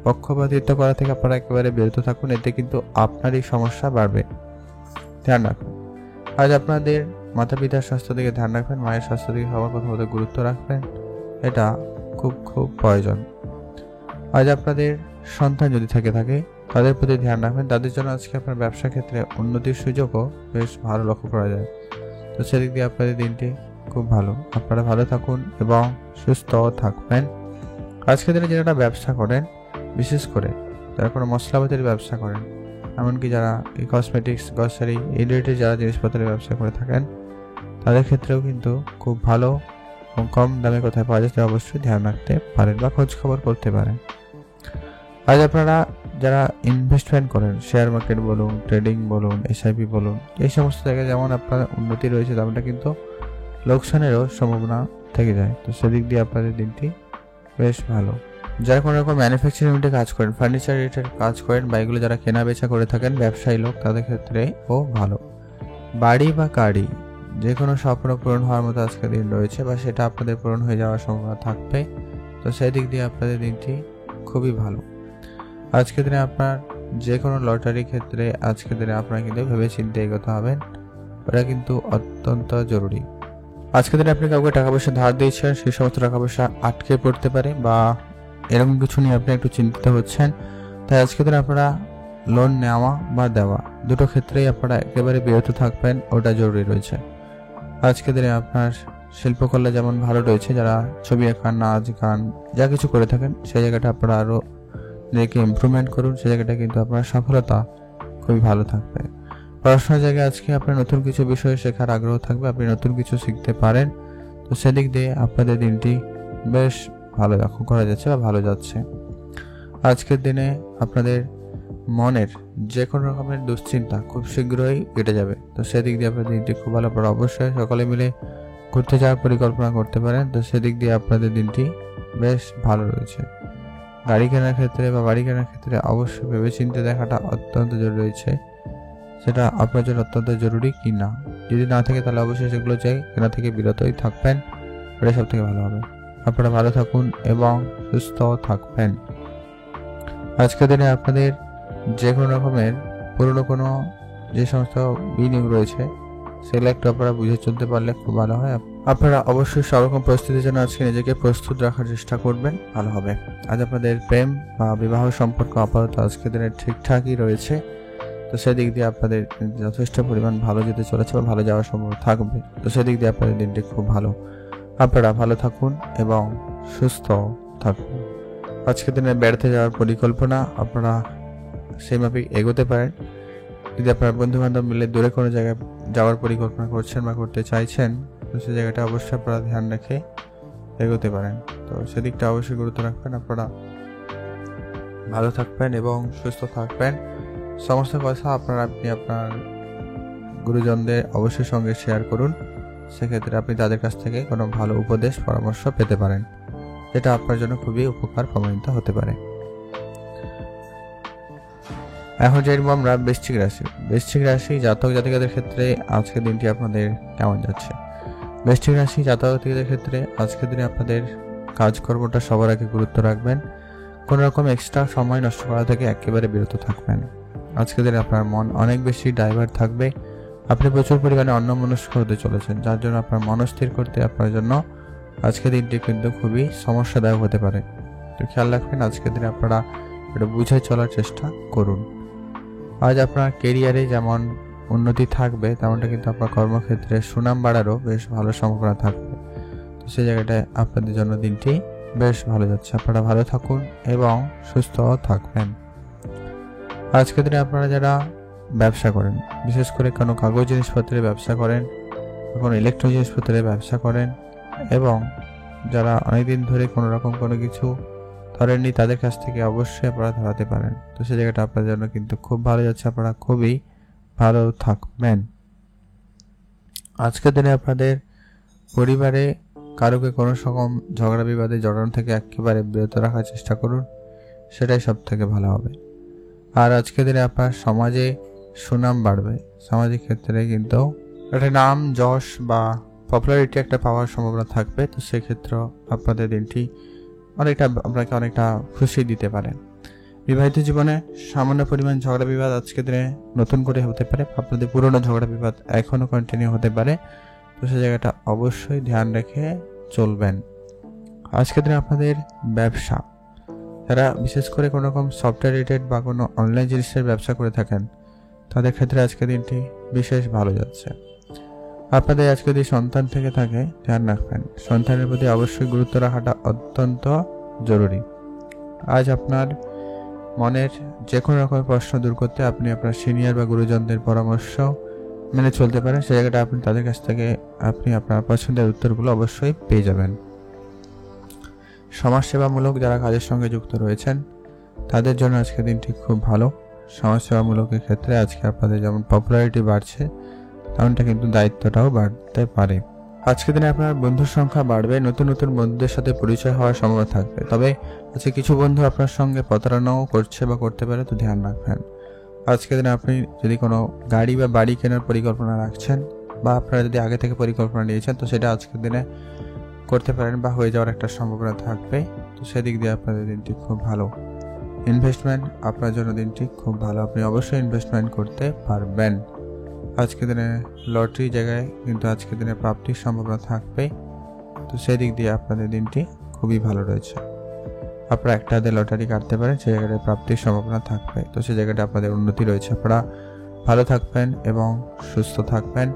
পক্ষপাতিত্ব করা থেকে আপনারা একেবারে বিরত থাকুন, এতে কিন্তু আপনারই সমস্যা বাড়বে। ধ্যান রাখুন। আজ আপনাদের মাতা পিতার স্বাস্থ্য দিকে ধ্যান রাখবেন, মায়ের স্বাস্থ্য দিকে সবার প্রথমত গুরুত্ব রাখবেন, এটা খুব খুব প্রয়োজন। আজ আপনাদের সন্তান যদি থাকে তাদের প্রতি ধ্যান রাখবেন, তাদের জন্য আজকে আপনার ব্যবসা ক্ষেত্রে উন্নতির সুযোগও বেশ ভালো লক্ষ্য করা যায়। তো সেদিক দিয়ে আপনাদের দিনটি খুব ভালো। আপনারা ভালো থাকুন এবং সুস্থ থাকবেন। আজকের দিনে যারা ব্যবসা করেন, বিশেষ করে যারা কোনো মশলাপাতির ব্যবসা করেন, এমনকি যারা এই কসমেটিক্স, গ্রসারি এই রিলেটেড যারা জিনিসপত্রের ব্যবসা করে থাকেন, তাদের ক্ষেত্রেও কিন্তু খুব ভালো এবং কম দামে কোথায় পাওয়া যায় অবশ্যই ধ্যান রাখতে পারেন বা খোঁজ খবর করতে পারেন। আজ আপনারা যারা ইনভেস্টমেন্ট করেন, শেয়ার মার্কেট বলুন, ট্রেডিং বলুন, এসআইপি বলুন, এই সমস্ত জায়গায় যেমন আপনার উন্নতি রয়েছে, তেমনটা কিন্তু লোকসানেরও সম্ভাবনা থেকে যায়। তো সেদিক দিয়ে আপনাদের দিনটি বেশ ভালো। যারা কোনো রকম ম্যানুফ্যাকচারিং ইউনিটে কাজ করেন, ফার্নিচার রিলেটেড কাজ করেন বা এগুলো যারা কেনা বেচা করে থাকেন, ব্যবসায়ী লোক, তাদের ক্ষেত্রে ও ভালো। বাড়ি বা গাড়ি যে কোনো স্বপ্ন পূরণ হওয়ার মতো আজকের দিন রয়েছে বা সেটা আপনাদের পূরণ হয়ে যাওয়ার সম্ভাবনা থাকবে। তো সেই দিক দিয়ে আপনাদের দিনটি খুবই ভালো। আজকের দিনে আপনার যে কোনো লটারি ক্ষেত্রে আজকের দিনে আপনারা কিন্তু ভেবে চিন্তে এগোতে হবেন, ওটা কিন্তু অত্যন্ত জরুরি। আজকের দিনে আপনি কাউকে টাকা পয়সা ধার দিয়েছেন, সেই সমস্ত টাকা পয়সা আটকে পড়তে পারে বা এরকম কিছু নিয়ে আপনি একটু চিন্তিত হচ্ছেন। তাই আজকের দিনে আপনারা লোন নেওয়া বা দেওয়া দুটো ক্ষেত্রেই আপনারা একেবারে বিরত থাকবেন, ওটা জরুরি রয়েছে। আজকের দিনে আপনার শিল্পকলা যেমন ভালো রয়েছে, যারা ছবি আঁকা, নাচ গান যা কিছু করে থাকেন, সেই জায়গাটা আপনারা আরও নিজেকে ইমপ্রুভমেন্ট করুন, সেই জায়গাটা কিন্তু আপনার সফলতা খুবই ভালো থাকবে। পড়াশোনার জায়গায় আজকে আপনার নতুন কিছু বিষয়ে শেখার আগ্রহ থাকবে, আপনি নতুন কিছু শিখতে পারেন। তো সেদিক দিয়ে আপনাদের দিনটি বেশ ভালো লক্ষ্য করা যাচ্ছে বা ভালো যাচ্ছে। আজকের দিনে আপনাদের মনের যে কোনো রকমের দুশ্চিন্তা খুব শীঘ্রই কেটে যাবে। তো সেদিক দিয়ে আপনাদের দিনটি খুব ভালো পড়া। অবশ্যই সকলে মিলে ঘুরতে যাওয়ার পরিকল্পনা করতে পারেন। তো সেদিক দিয়ে আপনাদের দিনটি বেশ ভালো রয়েছে। গাড়ি কেনার ক্ষেত্রে বা বাড়ি কেনার ক্ষেত্রে অবশ্যই ভেবে চিন্তে দেখাটা অত্যন্ত জরুরি রয়েছে, সেটা আপনার জন্য অত্যন্ত জরুরি কি না। যদি না থাকে তাহলে অবশ্যই সেগুলো চাই কেনা থেকে বিরতই থাকবেন, এটা সব থেকে ভালো হবে। আপনারা ভালো থাকুন এবং সুস্থ থাকবেন। আজকের দিনে আপনাদের যে কোনো রকমের পুরনো কোনো যে সমস্ত বিনিয়োগ রয়েছে সেগুলো একটু আপনারা বুঝে চলতে পারলে খুব ভালো হয়। আপনারা অবশ্যই সব রকম পরিস্থিতির জন্য আজকে নিজেকে প্রস্তুত রাখার চেষ্টা করবেন, ভালো হবে। আজ আপনাদের প্রেম বা বিবাহ সম্পর্ক আপাতত আজকের দিনে ঠিকঠাকই রয়েছে। তো সেদিক দিয়ে আপনাদের যথেষ্ট পরিমাণ ভালো যেতে চলেছে বা ভালো যাওয়ার সম্ভব থাকবে। তো সেদিক দিয়ে আপনাদের দিনটি খুব ভালো। আপনারা ভালো থাকুন এবং সুস্থ থাকুন। আজকের দিনে বেড়াতে যাওয়ার পরিকল্পনা আপনারা সেই মাফিক এগোতে পারেন। যদি আপনার বন্ধু বান্ধব মিলে দূরে কোনো জায়গায় যাওয়ার পরিকল্পনা করছেন বা করতে চাইছেন, তো সেই জায়গাটা অবশ্যই আপনারা ধ্যান রেখে এগোতে পারেন। তো সেদিকটা অবশ্যই গুরুত্ব রাখবেন। আপনারা ভালো থাকবেন এবং সুস্থ থাকবেন। সমস্ত কথা আপনি আপনার গুরুজনদের অবশ্যই সঙ্গে শেয়ার করুন। সেক্ষেত্রে আপনি তাদের কাছ থেকে কোনো ভালো উপদেশ পরামর্শ পেতে পারেন, যেটা আপনার জন্য খুবই উপকার প্রমাণিত হতে পারে। এখন জানবো আমরা বৃশ্চিক রাশি জাতক জাতিকাদের ক্ষেত্রে আজকের দিনটি আপনাদের কেমন যাচ্ছে। বৃশ্চিক রাশি জাতক জাতিকাদের ক্ষেত্রে আজকের দিনে আপনাদের কাজকর্মটা সবার আগে গুরুত্ব রাখবেন। কোনো রকম এক্সট্রা সময় নষ্ট করা থেকে একেবারে বিরত থাকবেন। আজকের দিনে আপনার মন অনেক বেশি ডাইভার্ট থাকবে। আপনি প্রচুর পরিমাণে অন্যমনস্ক হতে চলেছেন, যার জন্য আপনার মনস্থির করতে আপনার জন্য আজকের দিনটি কিন্তু খুবই সমস্যাদায়ক হতে পারে। তো খেয়াল রাখবেন, আজকের দিনে আপনারা এটা বুঝে চলার চেষ্টা করুন। আজ আপনার কেরিয়ারে যেমন উন্নতি থাকবে, তেমনটা কিন্তু আপনার কর্মক্ষেত্রে সুনাম বাড়ারও বেশ ভালো সম্ভাবনা থাকবে। তো সেই জায়গাটায় আপনাদের জন্য দিনটি বেশ ভালো যাচ্ছে। আপনারা ভালো থাকুন এবং সুস্থ থাকবেন। আজকের দিনে আপনারা যারা ব্যবসা করেন, বিশেষ করে কোনো কাগজ জিনিসপত্রের ব্যবসা করেন, কোনো ইলেকট্রনিক জিনিসপত্রের ব্যবসা করেন, এবং যারা অনেকদিন ধরে কোনো রকম কোনো কিছু ধরেননি, তাদের কাছ থেকে অবশ্যই আপনারা ধরাতে পারেন। তো সেই জায়গাটা আপনাদের জন্য কিন্তু খুব ভালো যাচ্ছে। আপনারা খুবই ভালো থাকবেন। আজকের দিনে আপনাদের পরিবারে কারোকে কোনো রকম ঝগড়া বিবাদে জড়ানো থেকে একেবারে বিরত রাখার চেষ্টা করুন, সেটাই সব থেকে ভালো হবে। আর আজকের দিনে আপনার সমাজে সুনাম বাড়বে। সামাজিক ক্ষেত্রে কিন্তু একটা নাম যশ বা পপুলারিটি একটা পাওয়ার সম্ভাবনা থাকবে। তো সেক্ষেত্রে আপনাদের দিনটি আপনাকে অনেকটা খুশি দিতে পারে। বিবাহিত জীবনে সামান্য পরিমাণ ঝগড়া বিবাদ আজকের দিনে নতুন করে হতে পারে, আপনাদের পুরনো ঝগড়া বিবাদ এখনও কন্টিনিউ হতে পারে। তো সেই জায়গাটা অবশ্যই ধ্যান রেখে চলবেন। আজকের দিনে আপনাদের ব্যবসা, যারা বিশেষ করে কোনো রকম সফটওয়্যার রিলেটেড বা কোনো অনলাইন জিনিসের ব্যবসা করে থাকেন, তাদের ক্ষেত্রে আজকের দিনটি বিশেষ ভালো যাচ্ছে। আপনাদের আজকে যদি সন্তান থেকে থাকে, ধ্যান রাখবেন, সন্তানের প্রতি অবশ্যই গুরুত্ব রাখাটা অত্যন্ত জরুরি। আজ আপনার মনের যে কোনো রকমের প্রশ্ন দূর করতে আপনি আপনার সিনিয়র বা গুরুজনদের পরামর্শ মেনে চলতে পারেন। সেই জায়গাটা আপনি তাদের কাছ থেকে আপনি আপনার পছন্দের উত্তরগুলো অবশ্যই পেয়ে যাবেন। সমাজসেবামূলক যারা কাজের সঙ্গে যুক্ত রয়েছেন, তাদের জন্য আজকের দিনটি খুব ভালো। সমাজসেবামূলকের ক্ষেত্রে আজকে আপনাদের যেমন পপুলারিটি বাড়ছে, তেমনটা কিন্তু দায়িত্বটাও বাড়তে পারে। আজকের দিনে আপনার বন্ধুর সংখ্যা বাড়বে, নতুন নতুন বন্ধুদের সাথে পরিচয় হওয়ার সম্ভাবনা থাকবে। তবে আজকে কিছু বন্ধু আপনার সঙ্গে প্রতারণাও করছে বা করতে পারে, তো ধ্যান রাখবেন। আজকের দিনে আপনি যদি কোনো গাড়ি বা বাড়ি কেনার পরিকল্পনা রাখছেন, বা আপনারা যদি আগে থেকে পরিকল্পনা নিয়েছেন, তো সেটা আজকের দিনে করতে পারেন বা হয়ে যাওয়ার একটা সম্ভাবনা থাকবে। তো সেদিক দিয়ে আপনাদের দিনটি খুব ভালো। ইনভেস্টমেন্ট আপনার জন্য দিনটি খুব ভালো, আপনি অবশ্যই ইনভেস্টমেন্ট করতে পারবেন। আজকের দিনে লটারি জায়গায় কিন্তু আজকের দিনে প্রাপ্তির সম্ভাবনা থাকবে। তো সেদিক দিয়ে আপনাদের দিনটি খুবই ভালো রয়েছে। আপনারা একটা হাতে লটারি কাটতে পারেন, সেই জায়গাটায় প্রাপ্তির সম্ভাবনা থাকবে। তো সেই জায়গাটা আপনাদের উন্নতি রয়েছে। আপনারা ভালো থাকবেন এবং সুস্থ থাকবেন।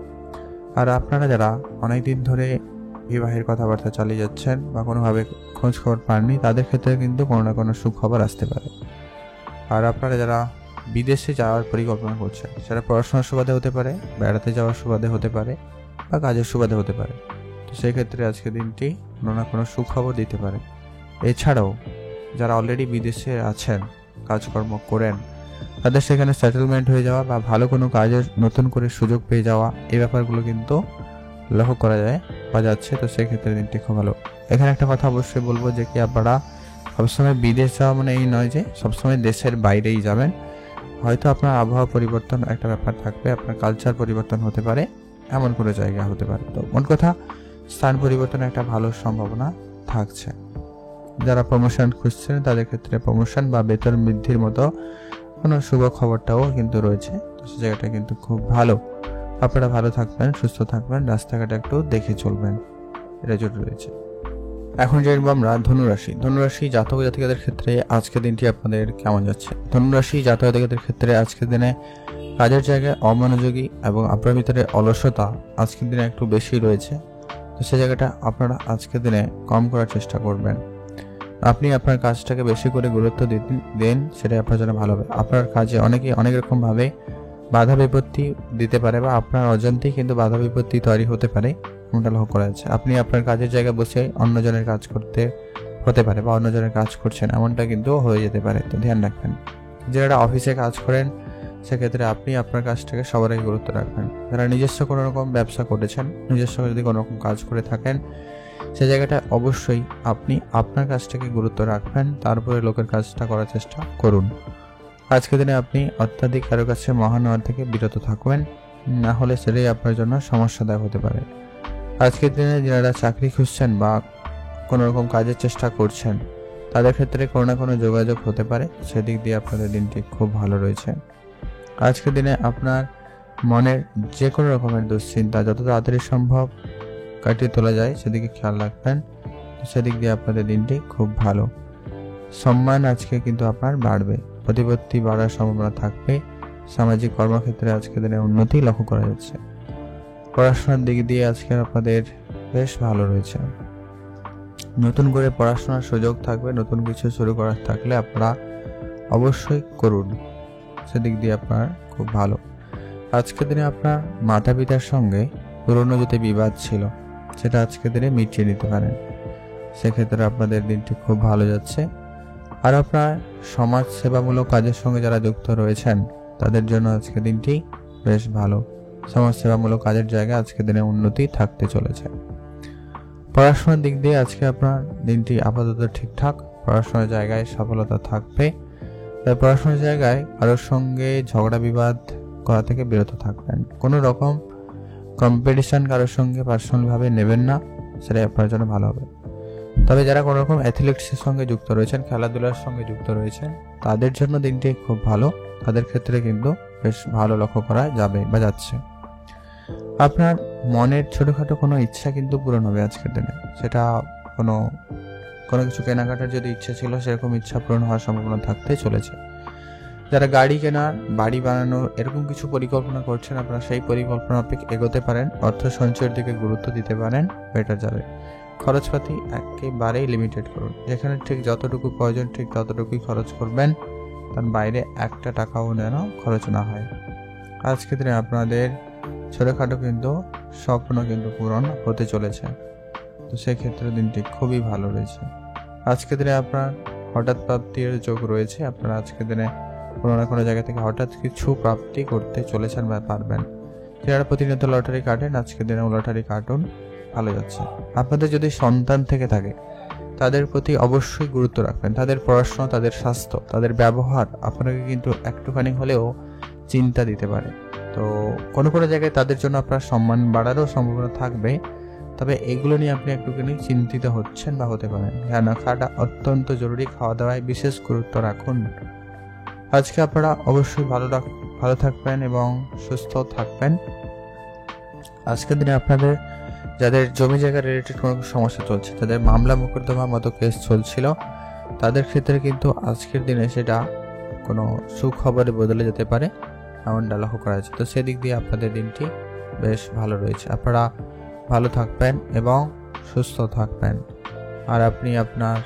আর আপনারা যারা অনেকদিন ধরে বিবাহের কথাবার্তা চালিয়ে যাচ্ছেন বা কোনোভাবে খোঁজ খবর পাননি, তাদের ক্ষেত্রে কিন্তু কোনো না কোনো সুখবর আসতে পারে। আর আপনারা যারা বিদেশে যাওয়ার পরিকল্পনা করছেন, সেটা পড়াশোনার সুবাদে হতে পারে, বেড়াতে যাওয়ার সুবাদে হতে পারে, বা কাজের সুবাদে হতে পারে। তো সেই ক্ষেত্রে আজকে দিনটি কোনো না কোনো সুখবর দিতে পারে। এছাড়াও যারা অলরেডি বিদেশে আছেন, কাজকর্ম করেন, তাদের সেখানে সেটেলমেন্ট হয়ে যাওয়া বা ভালো কোনো কাজের নতুন করে সুযোগ পেয়ে যাওয়া, এই ব্যাপারগুলো কিন্তু লক্ষ্য করা যায় বা যাচ্ছে। তো সেক্ষেত্রে দিনটি খুব ভালো। এখানে একটা কথা অবশ্যই বলবো যে কি আপনারা সবসময় বিদেশ যাওয়া মানে এই নয় যে সবসময় দেশের বাইরেই যাবেন। হয়তো আপনার আবহাওয়া পরিবর্তন একটা ব্যাপার থাকবে, আপনার কালচার পরিবর্তন হতে পারে, এমন কোনো জায়গা হতে পারে। তো মোট কথা স্থান পরিবর্তনের একটা ভালো সম্ভাবনা থাকছে। যারা প্রমোশন খুঁজছেন, তাদের ক্ষেত্রে প্রমোশন বা বেতন বৃদ্ধির মতো কোনো শুভ খবরটাও কিন্তু রয়েছে। তো সে জায়গাটা কিন্তু খুব ভালো। আপনারা ভালো থাকবেন, সুস্থ থাকবেন, রাস্তাঘাটে একটু দেখে চলবেন, এটা জরুরি রয়েছে। এখন জানবো আমরা ধনুরাশি জাতক জাতিকাদের ক্ষেত্রে আজকের দিনটি আপনাদের কেমন যাচ্ছে। ধনুরাশি জাতক জাতিকাদের ক্ষেত্রে আজকের দিনে কাজের জায়গায় অমনোযোগী এবং আপনার ভিতরে অলসতা আজকের দিনে একটু বেশি রয়েছে। তো সেই জায়গাটা আপনারা আজকের দিনে কম করার চেষ্টা করবেন। আপনি আপনার কাজটাকে বেশি করে গুরুত্ব দেন, সেটাই আপনার জন্য ভালো হবে। আপনার কাজে অনেকেই অনেক রকমভাবে বাধা বিপত্তি দিতে পারে বা আপনার অজান্তেই কিন্তু বাধা বিপত্তি তৈরি হতে পারে, এমনটা লক্ষ্য করা যাচ্ছে। আপনি আপনার কাজের জায়গায় বসে অন্যজনের কাজ করতে হতে পারে বা অন্যজনের কাজ করছেন, এমনটা কিন্তু হয়ে যেতে পারে। তো ধ্যান রাখবেন। যারা অফিসে কাজ করেন সেক্ষেত্রে আপনি আপনার কাজটাকে সবার আগে গুরুত্ব রাখবেন। যারা নিজস্ব কোনো রকম ব্যবসা করেছেন, নিজস্ব যদি কোনো রকম কাজ করে থাকেন, সে জায়গাটা অবশ্যই আপনি আপনার কাজটাকে গুরুত্ব রাখবেন, তারপরে লোকের কাজটা করার চেষ্টা করুন। আজকের দিনে আপনি অত্যাধিক কারো কাছে মহান হওয়ার থেকে বিরত থাকবেন, না হলে সেটাই আপনার জন্য সমস্যাদায়ক হতে পারে। আজকের দিনে যারা চাকরি খুঁজছেন বা কোনো রকম কাজের চেষ্টা করছেন, তাদের ক্ষেত্রে কোনো না কোনো যোগাযোগ হতে পারে, সেদিক দিয়ে আপনাদের দিনটি খুব ভালো রয়েছে। আজকের দিনে আপনার মনের যে কোনো রকমের দুশ্চিন্তা যত তাড়াতাড়ি সম্ভব কাটিয়ে তোলা যায় সেদিকে খেয়াল রাখবেন, সেদিক দিয়ে আপনাদের দিনটি খুব ভালো। সম্মান আজকে কিন্তু আপনার বাড়বে, প্রতিপত্তি বাড়ার সম্ভাবনা থাকবে। সামাজিক কর্মক্ষেত্রে আজকের দিনে উন্নতি লক্ষ্য করা যাচ্ছে। পড়াশোনার দিক দিয়ে আজকে আপনাদের বেশ ভালো রয়েছে। নতুন করে পড়াশোনার সুযোগ থাকবে, নতুন কিছু শুরু করার থাকলে আপনারা অবশ্যই করুন, সেদিক দিয়ে আপনার খুব ভালো। আজকের দিনে আপনার মাতা পিতার সঙ্গে পুরনো যদি বিবাদ ছিল সেটা আজকের দিনে মিটিয়ে নিতে পারেন, সেক্ষেত্রে আপনাদের দিনটি খুব ভালো যাচ্ছে। আর আপনার সমাজ সেবামূলক কাজের সঙ্গে যারা যুক্ত রয়েছেন তাদের জন্য আজকে দিনটি বেশ ভালো। সমাজ সেবামূলক কাজের জায়গায় আজকের দিনে উন্নতি থাকতে চলেছে। পড়াশোনার দিক দিয়ে আজকে আপনার দিনটি আপাতত ঠিকঠাক, পড়াশোনার জায়গায় সফলতা থাকবে। তাই পড়াশোনার জায়গায় কারোর সঙ্গে ঝগড়া বিবাদ করা থেকে বিরত থাকবেন। কোনো রকম কম্পিটিশন কারোর সঙ্গে পার্সোনালভাবে নেবেন না, সেটাই আপনার জন্য ভালো হবে। তবে যারা কোনো রকম অ্যাথলেটিক্সের সঙ্গে যুক্ত রয়েছেন, খেলাধুলার সঙ্গে যুক্ত রয়েছেন, তাদের জন্য দিনটি খুব ভালো। তাদের ক্ষেত্রে কিন্তু বেশ ভালো লক্ষ্য করা যাবে বা যাচ্ছে। আপনার মনের ছোটোখাটো কোনো ইচ্ছা কিন্তু পূরণ হবে আজকের দিনে। সেটা কোনো কিছু কেনাকাটার যদি ইচ্ছা ছিল, সেরকম ইচ্ছা পূরণ হওয়ার সম্ভাবনা থাকতে চলেছে। যারা গাড়ি কেনার, বাড়ি বানানোর এরকম কিছু পরিকল্পনা করছেন, আপনারা সেই পরিকল্পনা এগোতে পারেন। অর্থ সঞ্চয়ের দিকে গুরুত্ব দিতে পারেন, বেটার যাবে। খরচপাতি একেবারেই লিমিটেড করুন, যেখানে ঠিক যতটুকু প্রয়োজন ঠিক ততটুকুই খরচ করবেন, তার বাইরে একটা টাকাও যেন খরচ না হয়। আজকের দিনে আপনাদের ছোটোখাটো কিন্তু স্বপ্ন কিন্তু পূরণ হতে চলেছে, তো সেক্ষেত্রে দিনটি খুবই ভালো রয়েছে। আজকের দিনে আপনার হঠাৎ প্রাপ্তির যোগ রয়েছে। আপনারা আজকের দিনে কোনো না কোনো জায়গা থেকে হঠাৎ কিছু প্রাপ্তি করতে চলেছেন বা পারবেন। যারা প্রতিনিয়ত লটারি কাটেন, আজকের দিনে লটারি কাটুন, ভালো যাচ্ছে। আপনাদের যদি সন্তান থেকে থাকে, তাদের প্রতি অবশ্যই গুরুত্ব রাখবেন। তাদের পড়াশোনা, তাদের স্বাস্থ্য, তাদের ব্যবহার আপনাকে কিন্তু একটুখানি হলেও চিন্তা দিতে পারে। তো কোনো কোনো জায়গায় তাদের জন্য আপনার সম্মান বাড়ারও সম্ভাবনা থাকবে, তবে এগুলো নিয়ে আপনি একটুখানি চিন্তিত হচ্ছেন বা হতে পারেন। ধ্যান রাখাটা অত্যন্ত জরুরি, খাওয়া দাওয়ায় বিশেষ গুরুত্ব রাখুন। আজকে আপনারা অবশ্যই ভালো থাকবেন এবং সুস্থ থাকবেন। আজকের দিনে আপনাদের যাদের জমি জায়গা রিলেটেড কোনো সমস্যা চলছে, তাদের মামলা মোকদ্দমার মতো কেস চলছিল, তাদের ক্ষেত্রে কিন্তু আজকের দিনে সেটা কোনো সুখবরে বদলে যেতে পারে, এমনটা লক্ষ্য করা যাচ্ছে। তো সেদিক দিয়ে আপনাদের দিনটি বেশ ভালো রয়েছে। আপনারা ভালো থাকবেন এবং সুস্থ থাকবেন। আর আপনি আপনার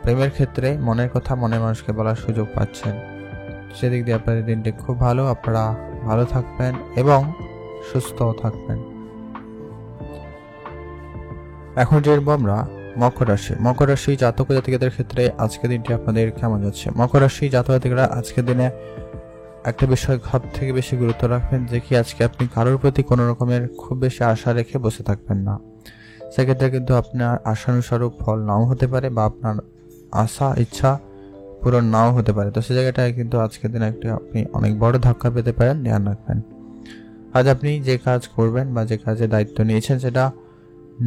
প্রেমের ক্ষেত্রে মনের কথা মনের মানুষকে বলার সুযোগ পাচ্ছেন, সেদিক দিয়ে আপনাদের দিনটি খুব ভালো। আপনারা ভালো থাকবেন এবং সুস্থ থাকবেন। এখন জানবো আমরা মকর রাশি জাতক জাতিকাদের ক্ষেত্রে আজকের দিনটি আপনাদের কেমন যাচ্ছে। মকর রাশি জাতক জাতিকারা আজকের দিনে একটা বিষয় সব থেকে বেশি গুরুত্ব রাখবেন, যে কি আজকে আপনি কারোর প্রতি কোনো রকমের খুব বেশি আশা রেখে বসে থাকবেন না। সেক্ষেত্রে কিন্তু আপনার আশানুস্বরূপ ফল নাও হতে পারে বা আপনার আশা ইচ্ছা পূরণ নাও হতে পারে। তো সে জায়গাটায় কিন্তু আজকের দিনে আপনি অনেক বড় ধাক্কা পেতে পারেন, ধ্যান রাখবেন। আজ আপনি যে কাজ করবেন বা যে কাজের দায়িত্ব নিয়েছেন, সেটা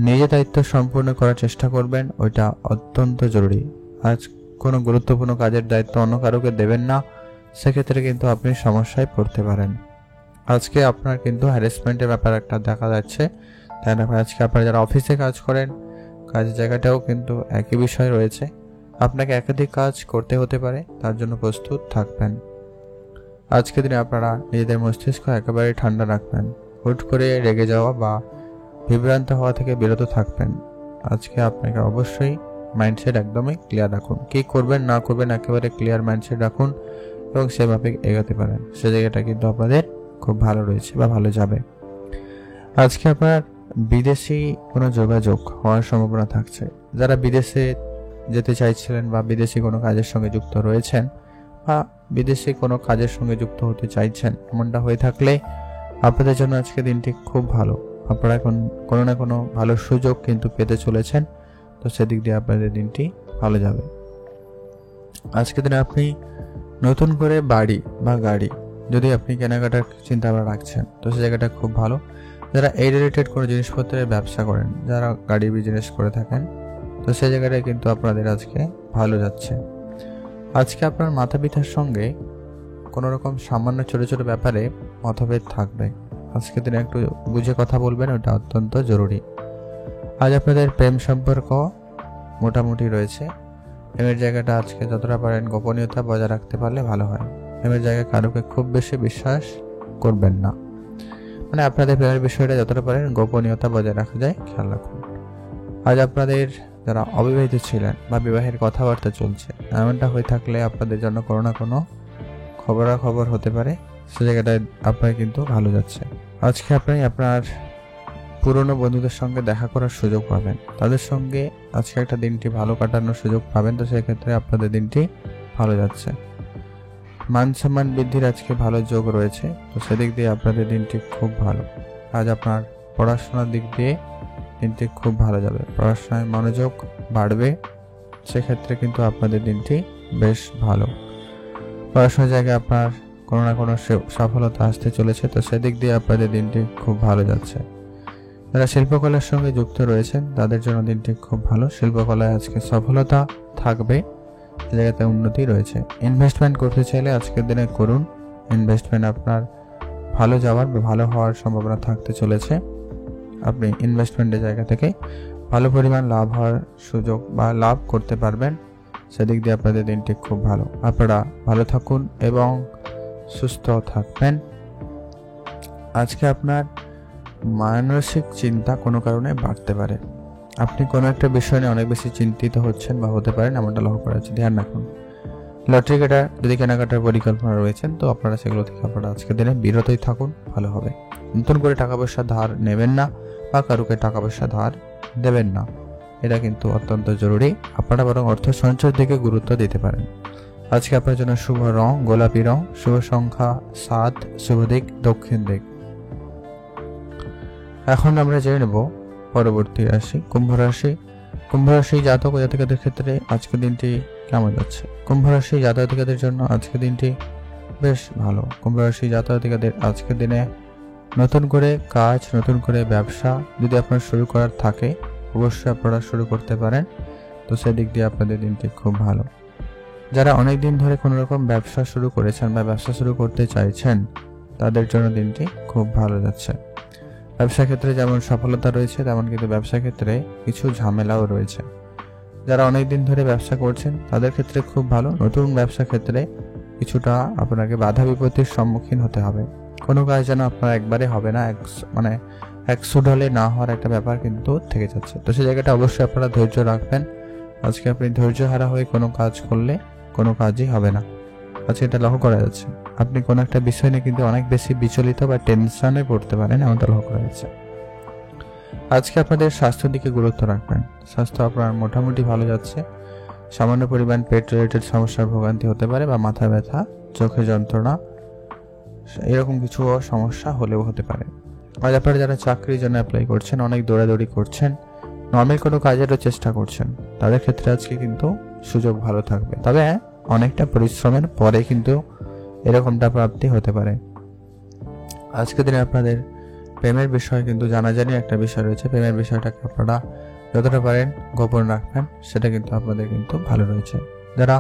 নিজে দায়িত্ব সম্পূর্ণ করার চেষ্টা করবেন, ওইটা অত্যন্ত জরুরি। আজ কোনো গুরুত্বপূর্ণ কাজের দায়িত্ব অন্য কারোকে দেবেন না, সেক্ষেত্রে কিন্তু আপনি সমস্যায় পড়তে পারেন। আজকে আপনার কিন্তু হ্যারাসমেন্টের ব্যাপার একটা দেখা যাচ্ছে, তাই না? আজকে আপনারা যারা অফিসে কাজ করেন, কাজের জায়গাটাও কিন্তু একই বিষয় রয়েছে। আপনাকে একাধিক কাজ করতে হতে পারে, তার জন্য প্রস্তুত থাকবেন। আজকের দিনে আপনারা নিজেদের মস্তিষ্ক একেবারে ঠান্ডা রাখবেন, হুট করে রেগে যাওয়া বা বিভ্রান্ত হওয়া থেকে বিরত থাকবেন। আজকে আপনাকে অবশ্যই মাইন্ডসেট একদমই ক্লিয়ার রাখুন, কি করবেন না করবেন একেবারে ক্লিয়ার মাইন্ডসেট রাখুন এবং সেভাবে এগোতে পারেন। সে জায়গাটা কিন্তু আপনাদের খুব ভালো রয়েছে বা ভালো যাবে। আজকে আপনার বিদেশি কোনো যোগাযোগ হওয়ার সম্ভাবনা থাকছে। যারা বিদেশে যেতে চাইছিলেন বা বিদেশি কোনো কাজের সঙ্গে যুক্ত রয়েছেন বা বিদেশি কোনো কাজের সঙ্গে যুক্ত হতে চাইছেন, এমনটা হয়ে থাকলে আপনাদের জন্য আজকে দিনটি খুব ভালো। আপনারা এখন কোনো না কোনো ভালো সুযোগ কিন্তু পেতে চলেছেন, তো সেদিক দিয়ে আপনাদের দিনটি ভালো যাবে। আজকের দিনে আপনি নতুন করে বাড়ি বা গাড়ি যদি আপনি কেনাকাটার চিন্তা ভাবনা রাখছেন, তো সে জায়গাটা খুব ভালো। যারা এই রিলেটেড কোনো জিনিসপত্রের ব্যবসা করেন, যারা গাড়ি বিজনেস করে থাকেন, তো সে জায়গাটায় কিন্তু আপনাদের আজকে ভালো যাচ্ছে। আজকে আপনার মাতা পিতার সঙ্গে কোনো রকম সামান্য ছোট ছোট ব্যাপারে মতভেদ থাকবে। আজকের দিনে একটু বুঝে কথা বলবেন, ওটা অত্যন্ত জরুরি। আজ আপনাদের প্রেম সম্পর্ক মোটামুটি রয়েছে। প্রেমের জায়গাটা আজকে যতটা পারেন গোপনীয়তা বজায় রাখতে পারলে ভালো হয়। প্রেমের জায়গায় কারোকে খুব বেশি বিশ্বাস করবেন না, মানে আপনাদের প্রেমের বিষয়টা যতটা পারেন গোপনীয়তা বজায় রাখা যায় খেয়াল রাখুন। আজ আপনাদের যারা অবিবাহিত ছিলেন বা বিবাহের কথাবার্তা চলছে, এমনটা হয়ে থাকলে আপনাদের জন্য কোনো না কোনো খবরাখবর হতে পারে, সে জায়গাটায় আপনার কিন্তু ভালো যাচ্ছে। আজকে আপনি আপনার পুরনো বন্ধুদের সঙ্গে দেখা করার সুযোগ পাবেন, তাদের সঙ্গে আজকে একটা দিনটি ভালো কাটানোর সুযোগ পাবেন, তো সেক্ষেত্রে আপনাদের দিনটি ভালো যাচ্ছে। মান সম্মান বৃদ্ধির আজকে ভালো যোগ রয়েছে, তো সেদিক দিয়ে আপনাদের দিনটি খুব ভালো। আজ আপনার পড়াশোনার দিক দিয়ে দিনটি খুব ভালো যাবে, পড়াশোনায় মনোযোগ বাড়বে, সেক্ষেত্রে কিন্তু আপনাদের দিনটি বেশ ভালো। পড়াশোনার জায়গায় আপনার কোনো না কোনো সফলতা আসতে চলেছে, তো সেদিক দিয়ে আপনাদের দিনটি খুব ভালো যাচ্ছে। যারা শিল্পকলার সঙ্গে যুক্ত রয়েছেন তাদের জন্য দিনটি খুব ভালো। শিল্পকলায় আজকে সফলতা থাকবে, সে জায়গাতে উন্নতি রয়েছে। ইনভেস্টমেন্ট করতে চাইলে আজকের দিনে করুন, ইনভেস্টমেন্ট আপনার ভালো যাওয়ার বা ভালো হওয়ার সম্ভাবনা থাকতে চলেছে। আপনি ইনভেস্টমেন্টের জায়গা থেকে ভালো পরিমাণ লাভ হওয়ার সুযোগ বা লাভ করতে পারবেন, সেদিক দিয়ে আপনাদের দিনটি খুব ভালো। আপনারা ভালো থাকুন এবং সুস্থ থাকবেন। আজকে আপনার মানসিক চিন্তা কোনো কারণে বাড়তে পারে, আপনি কোনো একটা বিষয় নিয়ে অনেক বেশি চিন্তিত হচ্ছেন বা হতে পারেন, এমনটা লক্ষ্য করা যাচ্ছে। ধ্যান রাখুন। লটারি কাটা যদি কেনাকাটার পরিকল্পনা রয়েছেন, তো আপনারা সেগুলো থেকে আপনারা আজকের দিনে বিরতই থাকুন, ভালো হবে। নতুন করে টাকা পয়সা ধার নেবেন না বা কারুকে টাকা পয়সা ধার দেবেন না, এটা কিন্তু অত্যন্ত জরুরি। আপনারা বরং অর্থ সঞ্চয়ের দিকে গুরুত্ব দিতে পারেন। আজকে আপনার জন্য শুভ রং গোলাপি রং, শুভ সংখ্যা 7, শুভ দিক দক্ষিণ দিক। এখন আমরা জেনে নেব পরবর্তী রাশি কুম্ভ রাশি। কুম্ভ রাশি জাতক ও জাতিকাদের ক্ষেত্রে আজকের দিনটি কেমন যাচ্ছে? কুম্ভ রাশি জাতক জাতিকাদের জন্য আজকের দিনটি বেশ ভালো। কুম্ভ রাশি জাতক জাতিকাদের আজকের দিনে নতুন করে কাজ, নতুন করে ব্যবসা যদি আপনার শুরু করার থাকে, অবশ্যই আপনারা শুরু করতে পারেন, তো সেদিক দিয়ে আপনাদের দিনটি খুব ভালো। যারা অনেক দিন ধরে কোনো রকম ব্যবসা শুরু করেছেন বা ব্যবসা শুরু করতে চাইছেন, তাদের জন্য দিনটি খুব ভালো যাচ্ছে। ব্যবসা ক্ষেত্রে যেমন সফলতা রয়েছে, তেমন কিন্তু ব্যবসা ক্ষেত্রে কিছু ঝামেলাও রয়েছে। যারা অনেক দিন ধরে ব্যবসা করছেন তাদের ক্ষেত্রে খুব ভালো। নতুন ব্যবসা ক্ষেত্রে কিছুটা আপনাকে বাধা বিপত্তির সম্মুখীন হতে হবে। কোনো কাজ যেন আপনার একবারে হবে না, মানে 100 ঢলে না হওয়ার একটা ব্যাপার কিন্তু থেকে যাচ্ছে, তো সেই জায়গাটা অবশ্যই আপনারা ধৈর্য রাখবেন। আজকে আপনি ধৈর্য হারা হয়ে কোনো কাজ করলে কোনো কাজই হবে না, আজকে এটা লক্ষ্য করা যাচ্ছে। আপনি কোনো একটা বিষয় নিয়ে কিন্তু অনেক বেশি বিচলিত বা টেনশনে পড়তে পারেন, এমনটা লক্ষ্য করা যাচ্ছে। আজকে আপনাদের স্বাস্থ্যের দিকে গুরুত্ব রাখবেন। স্বাস্থ্য আপনার মোটামুটি ভালো যাচ্ছে। সামান্য পরিমাণ পেট রিলেটেড সমস্যার ভোগান্তি হতে পারে বা মাথা ব্যথা, চোখে যন্ত্রণা, এরকম কিছু সমস্যা হলেও হতে পারে। আজ আপনারা যারা চাকরির জন্য অ্যাপ্লাই করছেন, অনেক দৌড়াদৌড়ি করছেন, নর্মাল কোনো কাজেরও চেষ্টা করছেন, তাদের ক্ষেত্রে আজকে কিন্তু সুযোগ ভালো থাকবে। তবে অনেকটা পরিশ্রমের পরে কিন্তু এরকমটা প্রাপ্তি হতে পারে। আজকের দিনে আপনাদের প্রেমের বিষয় কিন্তু জানাজানি একটা বিষয় রয়েছে। প্রেমের বিষয়টাকে আপনারা যতটা পারেন গোপন রাখবেন, সেটা কিন্তু আপনাদের কিন্তু ভালো রয়েছে। যারা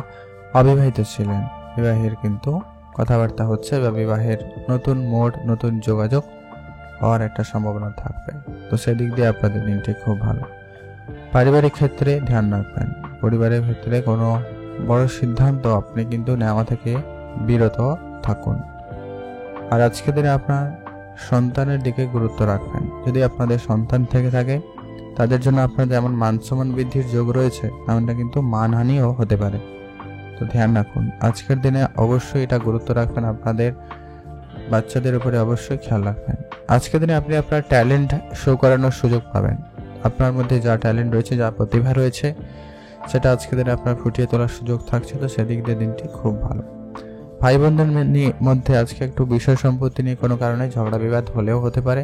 অবিবাহিত ছিলেন, বিবাহের কিন্তু কথাবার্তা হচ্ছে বা বিবাহের নতুন মোড়, নতুন যোগাযোগ হওয়ার একটা সম্ভাবনা থাকবে, তো সেদিক দিয়ে আপনাদের দিনটি খুব ভালো। পারিবারিক ক্ষেত্রে ধ্যান রাখবেন। পরিবারের ক্ষেত্রে কোনো বড় সিদ্ধান্ত আপনি কিন্তু নেওয়া থেকে বিরত থাকুন। আর আজকের দিনে আপনার সন্তানের দিকে গুরুত্ব রাখবেন। যদি আপনাদের সন্তান থেকে থাকে, তাদের জন্য আপনার যেমন মান সম্মান বৃদ্ধির যোগ রয়েছে, তেমনটা কিন্তু মানহানিও হতে পারে, তো তো ধ্যান রাখুন। আজকের দিনে অবশ্যই এটা গুরুত্ব রাখবেন, আপনাদের বাচ্চাদের উপরে অবশ্যই খেয়াল রাখবেন। আজকের দিনে আপনি আপনার ট্যালেন্ট শো করানোর সুযোগ পাবেন। আপনার মধ্যে যা ট্যালেন্ট রয়েছে, যা প্রতিভা রয়েছে, সেটা আজকের দিনে আপনার ফুটিয়ে তোলার সুযোগ থাকছে। তো সেদিক দিয়ে দিনটি খুব ভালো। ভাই বোনদের মধ্যে আজকে একটু বিষয় সম্পত্তি নিয়ে কোনো কারণে ঝগড়া বিবাদ হলেও হতে পারে,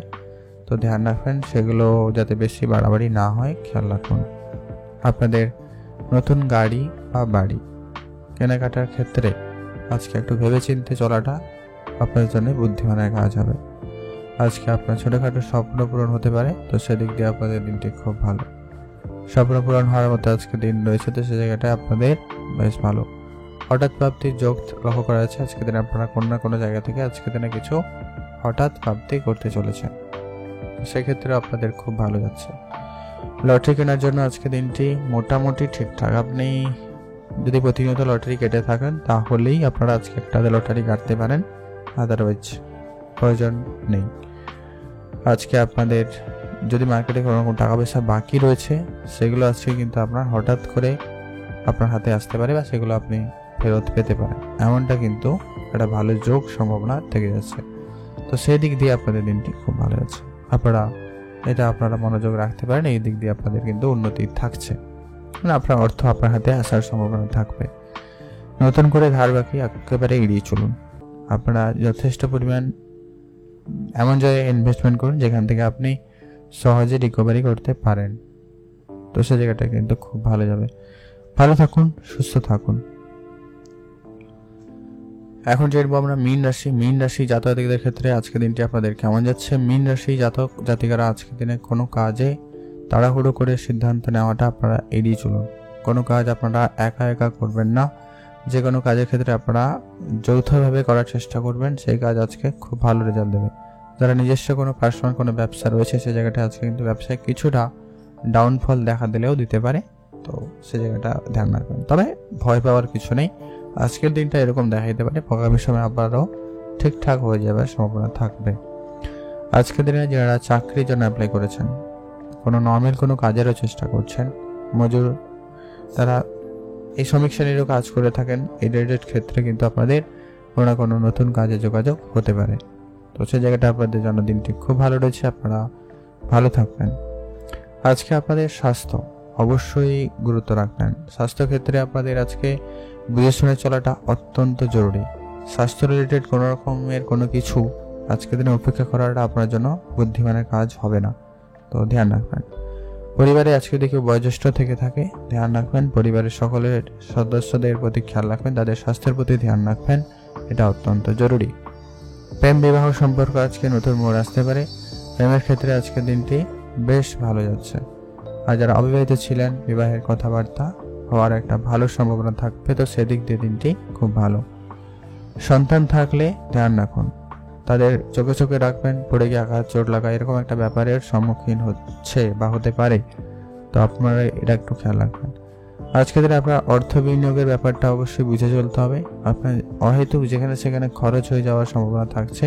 তো ধ্যান রাখবেন সেগুলো যাতে বেশি বাড়াবাড়ি না হয়, খেয়াল রাখুন। আপনাদের নতুন গাড়ি বা বাড়ি কেনাকাটার ক্ষেত্রে আজকে একটু ভেবেচিন্তে চলাটা আপনার জন্য বুদ্ধিমানের কাজ হবে। আজকে আপনার ছোটোখাটো স্বপ্ন পূরণ হতে পারে, তো সেদিক দিয়ে আপনাদের দিনটি খুব ভালো। স্বপ্ন পূরণ হওয়ার মতো আজকে দিন রয়েছে, তো সে জায়গাটা আপনাদের বেশ ভালো। হঠাৎ প্রাপ্তির যোগ লক্ষ্য করা যাচ্ছে। আজকে দিনে আপনারা কোনো না কোনো জায়গা থেকে আজকে দিনে কিছু হঠাৎ প্রাপ্তি করতে চলেছেন, সেক্ষেত্রে আপনাদের খুব ভালো যাচ্ছে। লটারি কেনার জন্য আজকে দিনটি মোটামুটি ঠিকঠাক। আপনি যদি প্রতিনিয়ত লটারি কেটে থাকেন তাহলেই আপনারা আজকে একটা লটারি কাটতে পারেন, আদারওয়াইজ প্রয়োজন নেই। আজকে আপনাদের যদি মার্কেটে কোনো রকম টাকা পয়সা বাকি রয়েছে, সেগুলো আজকে কিন্তু আপনার হঠাৎ করে আপনার হাতে আসতে পারে বা সেগুলো আপনি ফেরত পেতে পারেন, এমনটা কিন্তু একটা ভালো যোগ সম্ভাবনা থেকে যাচ্ছে। তো সেই দিক দিয়ে আপনাদের দিনটি খুব ভালো যাচ্ছে। আপনারা মনোযোগ রাখতে পারেন, এই দিক দিয়ে আপনাদের কিন্তু উন্নতি থাকছে, মানে আপনার অর্থ আপনার হাতে আসার সম্ভাবনা থাকবে। নতুন করে ধার বাকি একেবারে এড়িয়ে চলুন। আপনারা যথেষ্ট পরিমাণ এমন জায়গায় ইনভেস্টমেন্ট করুন যেখান থেকে আপনি সহজে রিকভারি করতে পারেন, তো সে জায়গাটা কিন্তু খুব ভালো যাবে। ভালো থাকুন, সুস্থ থাকুন। এখন যে আমরা মীন রাশি জাতকদের ক্ষেত্রে আজকের দিনটি আপনাদের কেমন যাচ্ছে। মীন রাশি জাতক জাতিকারা আজকের দিনে কোনো কাজে তাড়াহুড়ো করে সিদ্ধান্ত নেওয়াটা আপনারা এড়িয়ে চলুন। কোনো কাজ আপনারা একা একা করবেন না, যে কোনো কাজের ক্ষেত্রে আপনারা যৌথভাবে করার চেষ্টা করবেন, সেই কাজ আজকে খুব ভালো রেজাল্ট দেবে। যারা নিজস্ব কোনো পার্সোনাল কোনো ব্যবসা রয়েছে, সেই জায়গাটা আজকে কিন্তু ব্যবসায় কিছুটা ডাউনফল দেখা দিলেও দিতে পারে, তো সে জায়গাটা ধ্যান রাখবেন। তবে ভয় পাওয়ার কিছু নেই, আজকের দিনটা এরকম দেখা দিতে পারে, আগামী সময় আবারও ঠিকঠাক হয়ে যাবার সম্ভাবনা থাকবে। আজকের দিনে যারা চাকরির জন্য অ্যাপ্লাই করেছেন, কোনো নর্মাল কোনো কাজেরও চেষ্টা করছেন, মজুর তারা এই শ্রমিক শ্রেণীরও কাজ করে থাকেন, এই রিলেটেড ক্ষেত্রে কিন্তু আপনাদের কোনো না কোনো নতুন কাজে যোগাযোগ হতে পারে, তো সেই জায়গাটা আপনাদের জন্য দিনটি খুব ভালো রয়েছে। আপনারা ভালো থাকবেন। আজকে আপনাদের স্বাস্থ্য অবশ্যই গুরুত্ব রাখবেন। স্বাস্থ্য ক্ষেত্রে আপনাদের আজকে বুঝে শুনে চলাটা অত্যন্ত জরুরি। স্বাস্থ্য রিলেটেড কোনো রকমের কোনো কিছু আজকের দিনে উপেক্ষা করাটা আপনার জন্য বুদ্ধিমানের কাজ হবে না, তো ধ্যান রাখবেন। পরিবারে আজকে দেখে বয়োজ্যেষ্ঠ থেকে থাকে, ধ্যান রাখবেন। পরিবারের সকলের সদস্যদের প্রতি খেয়াল রাখবেন, তাদের স্বাস্থ্যের প্রতি ধ্যান রাখবেন, এটা অত্যন্ত জরুরি। প্রেম বিবাহ সম্পর্ক আজকে নতুন মোড় আসতে পারে, প্রেমের ক্ষেত্রে আজকের দিনটি বেশ ভালো যাচ্ছে। আর যারা অবিবাহিত ছিলেন, বিবাহের কথাবার্তা হওয়ার একটা ভালো সম্ভাবনা থাকবে, তো সেদিক দিয়ে দিনটি খুব ভালো। সন্তান থাকলে ধ্যান রাখুন, তাদের চোখে চোখে রাখবেন, পড়ে গিয়ে আঘাত চোট লাগা এরকম একটা ব্যাপারের সম্মুখীন হচ্ছে বা হতে পারে, তো আপনারা এটা একটু খেয়াল রাখবেন। আজকের দিনে আপনার অর্থ বিনিয়োগের ব্যাপারটা অবশ্যই বুঝে চলতে হবে। আপনার অহেতুক যেখানে সেখানে খরচ হয়ে যাওয়ার সম্ভাবনা থাকছে,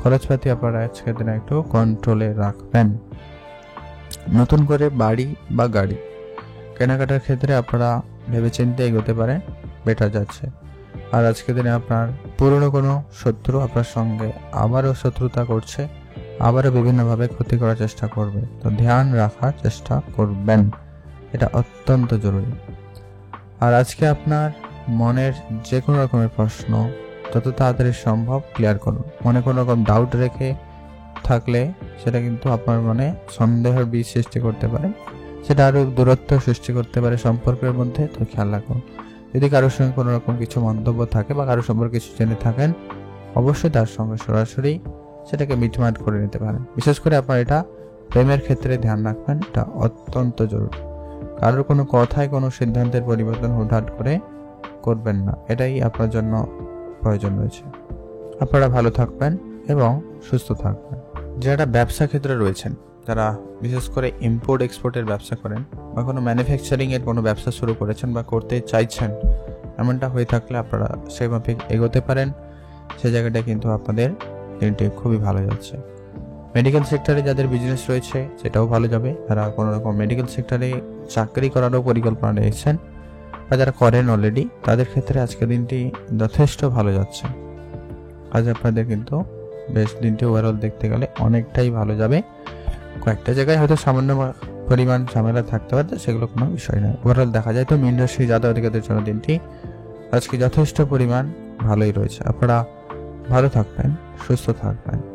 খরচপাতি আপনারা আজকের দিনে একটু কন্ট্রোলে রাখবেন। নতুন করে বাড়ি বা গাড়ি কেনাকাটার ক্ষেত্রে আপনারা ভেবেচিন্তে এগোতে পারেন, বেটার যাচ্ছে। আর আজকের দিনে আপনার পুরনো কোনো শত্রু আপনার সঙ্গে আবারও শত্রুতা করছে, আবারও বিভিন্নভাবে ক্ষতি করার চেষ্টা করবে, তো ধ্যান রাখার চেষ্টা করবেন, এটা অত্যন্ত জরুরি। আর আজকে আপনার মনের যে কোনো রকমের প্রশ্ন যত তাড়াতাড়ি সম্ভব ক্লিয়ার করুন। মনে কোনো রকম ডাউট রেখে থাকলে সেটা কিন্তু আপনার মনে সন্দেহের বীজ সৃষ্টি করতে পারে, সেটা আরও দূরত্ব সৃষ্টি করতে পারে সম্পর্কের মধ্যে, তো খেয়াল রাখুন। যদি কারোর সঙ্গে কোনো রকম কিছু মন্তব্য থাকে বা কারোর সম্পর্কে কিছু জেনে থাকেন, অবশ্যই তার সঙ্গে সরাসরি সেটাকে মিটমাট করে নিতে পারেন। বিশেষ করে আপনার এটা প্রেমের ক্ষেত্রে ধ্যান রাখবেন, এটা অত্যন্ত জরুরি। কারোর কোনো কথায় কোনো সিদ্ধান্তের পরিবর্তন হুটহাট করে করবেন না, এটাই আপনার জন্য প্রয়োজন রয়েছে। আপনারা ভালো থাকবেন এবং সুস্থ থাকবেন। যারা ব্যবসা ক্ষেত্রে রয়েছেন, যারা বিশেষ করে ইম্পোর্ট এক্সপোর্টের ব্যবসা করেন বা কোনো ম্যানুফ্যাকচারিংয়ের কোনো ব্যবসা শুরু করেছেন বা করতে চাইছেন, এমনটা হয়ে থাকলে আপনারা সেই মাফিক এগোতে পারেন, সে জায়গাটা কিন্তু আপনাদের দিনটি খুবই ভালো যাচ্ছে। মেডিকেল সেক্টরে যাদের বিজনেস রয়েছে সেটাও ভালো যাবে। যারা কোনো রকম মেডিকেল সেক্টরে চাকরি করারও পরিকল্পনা রয়েছেন, বা যারা করেন অলরেডি তাদের ক্ষেত্রে আজকের দিনটি যথেষ্ট ভালো যাচ্ছে। আজ আপনাদের কিন্তু বেশ দিনটি ওভারঅল দেখতে গেলে অনেকটাই ভালো যাবে। কয়েকটা জায়গায় হয়তো সামান্য পরিমাণ ঝামেলা থাকতে পারে, সেগুলো কোনো বিষয় নয়। ওভারঅল দেখা যায় তো মীন রাশি জাতকদের জন্য দিনটি আজকে যথেষ্ট পরিমাণ ভালোই রয়েছে। আপনারা ভালো থাকবেন, সুস্থ থাকবেন।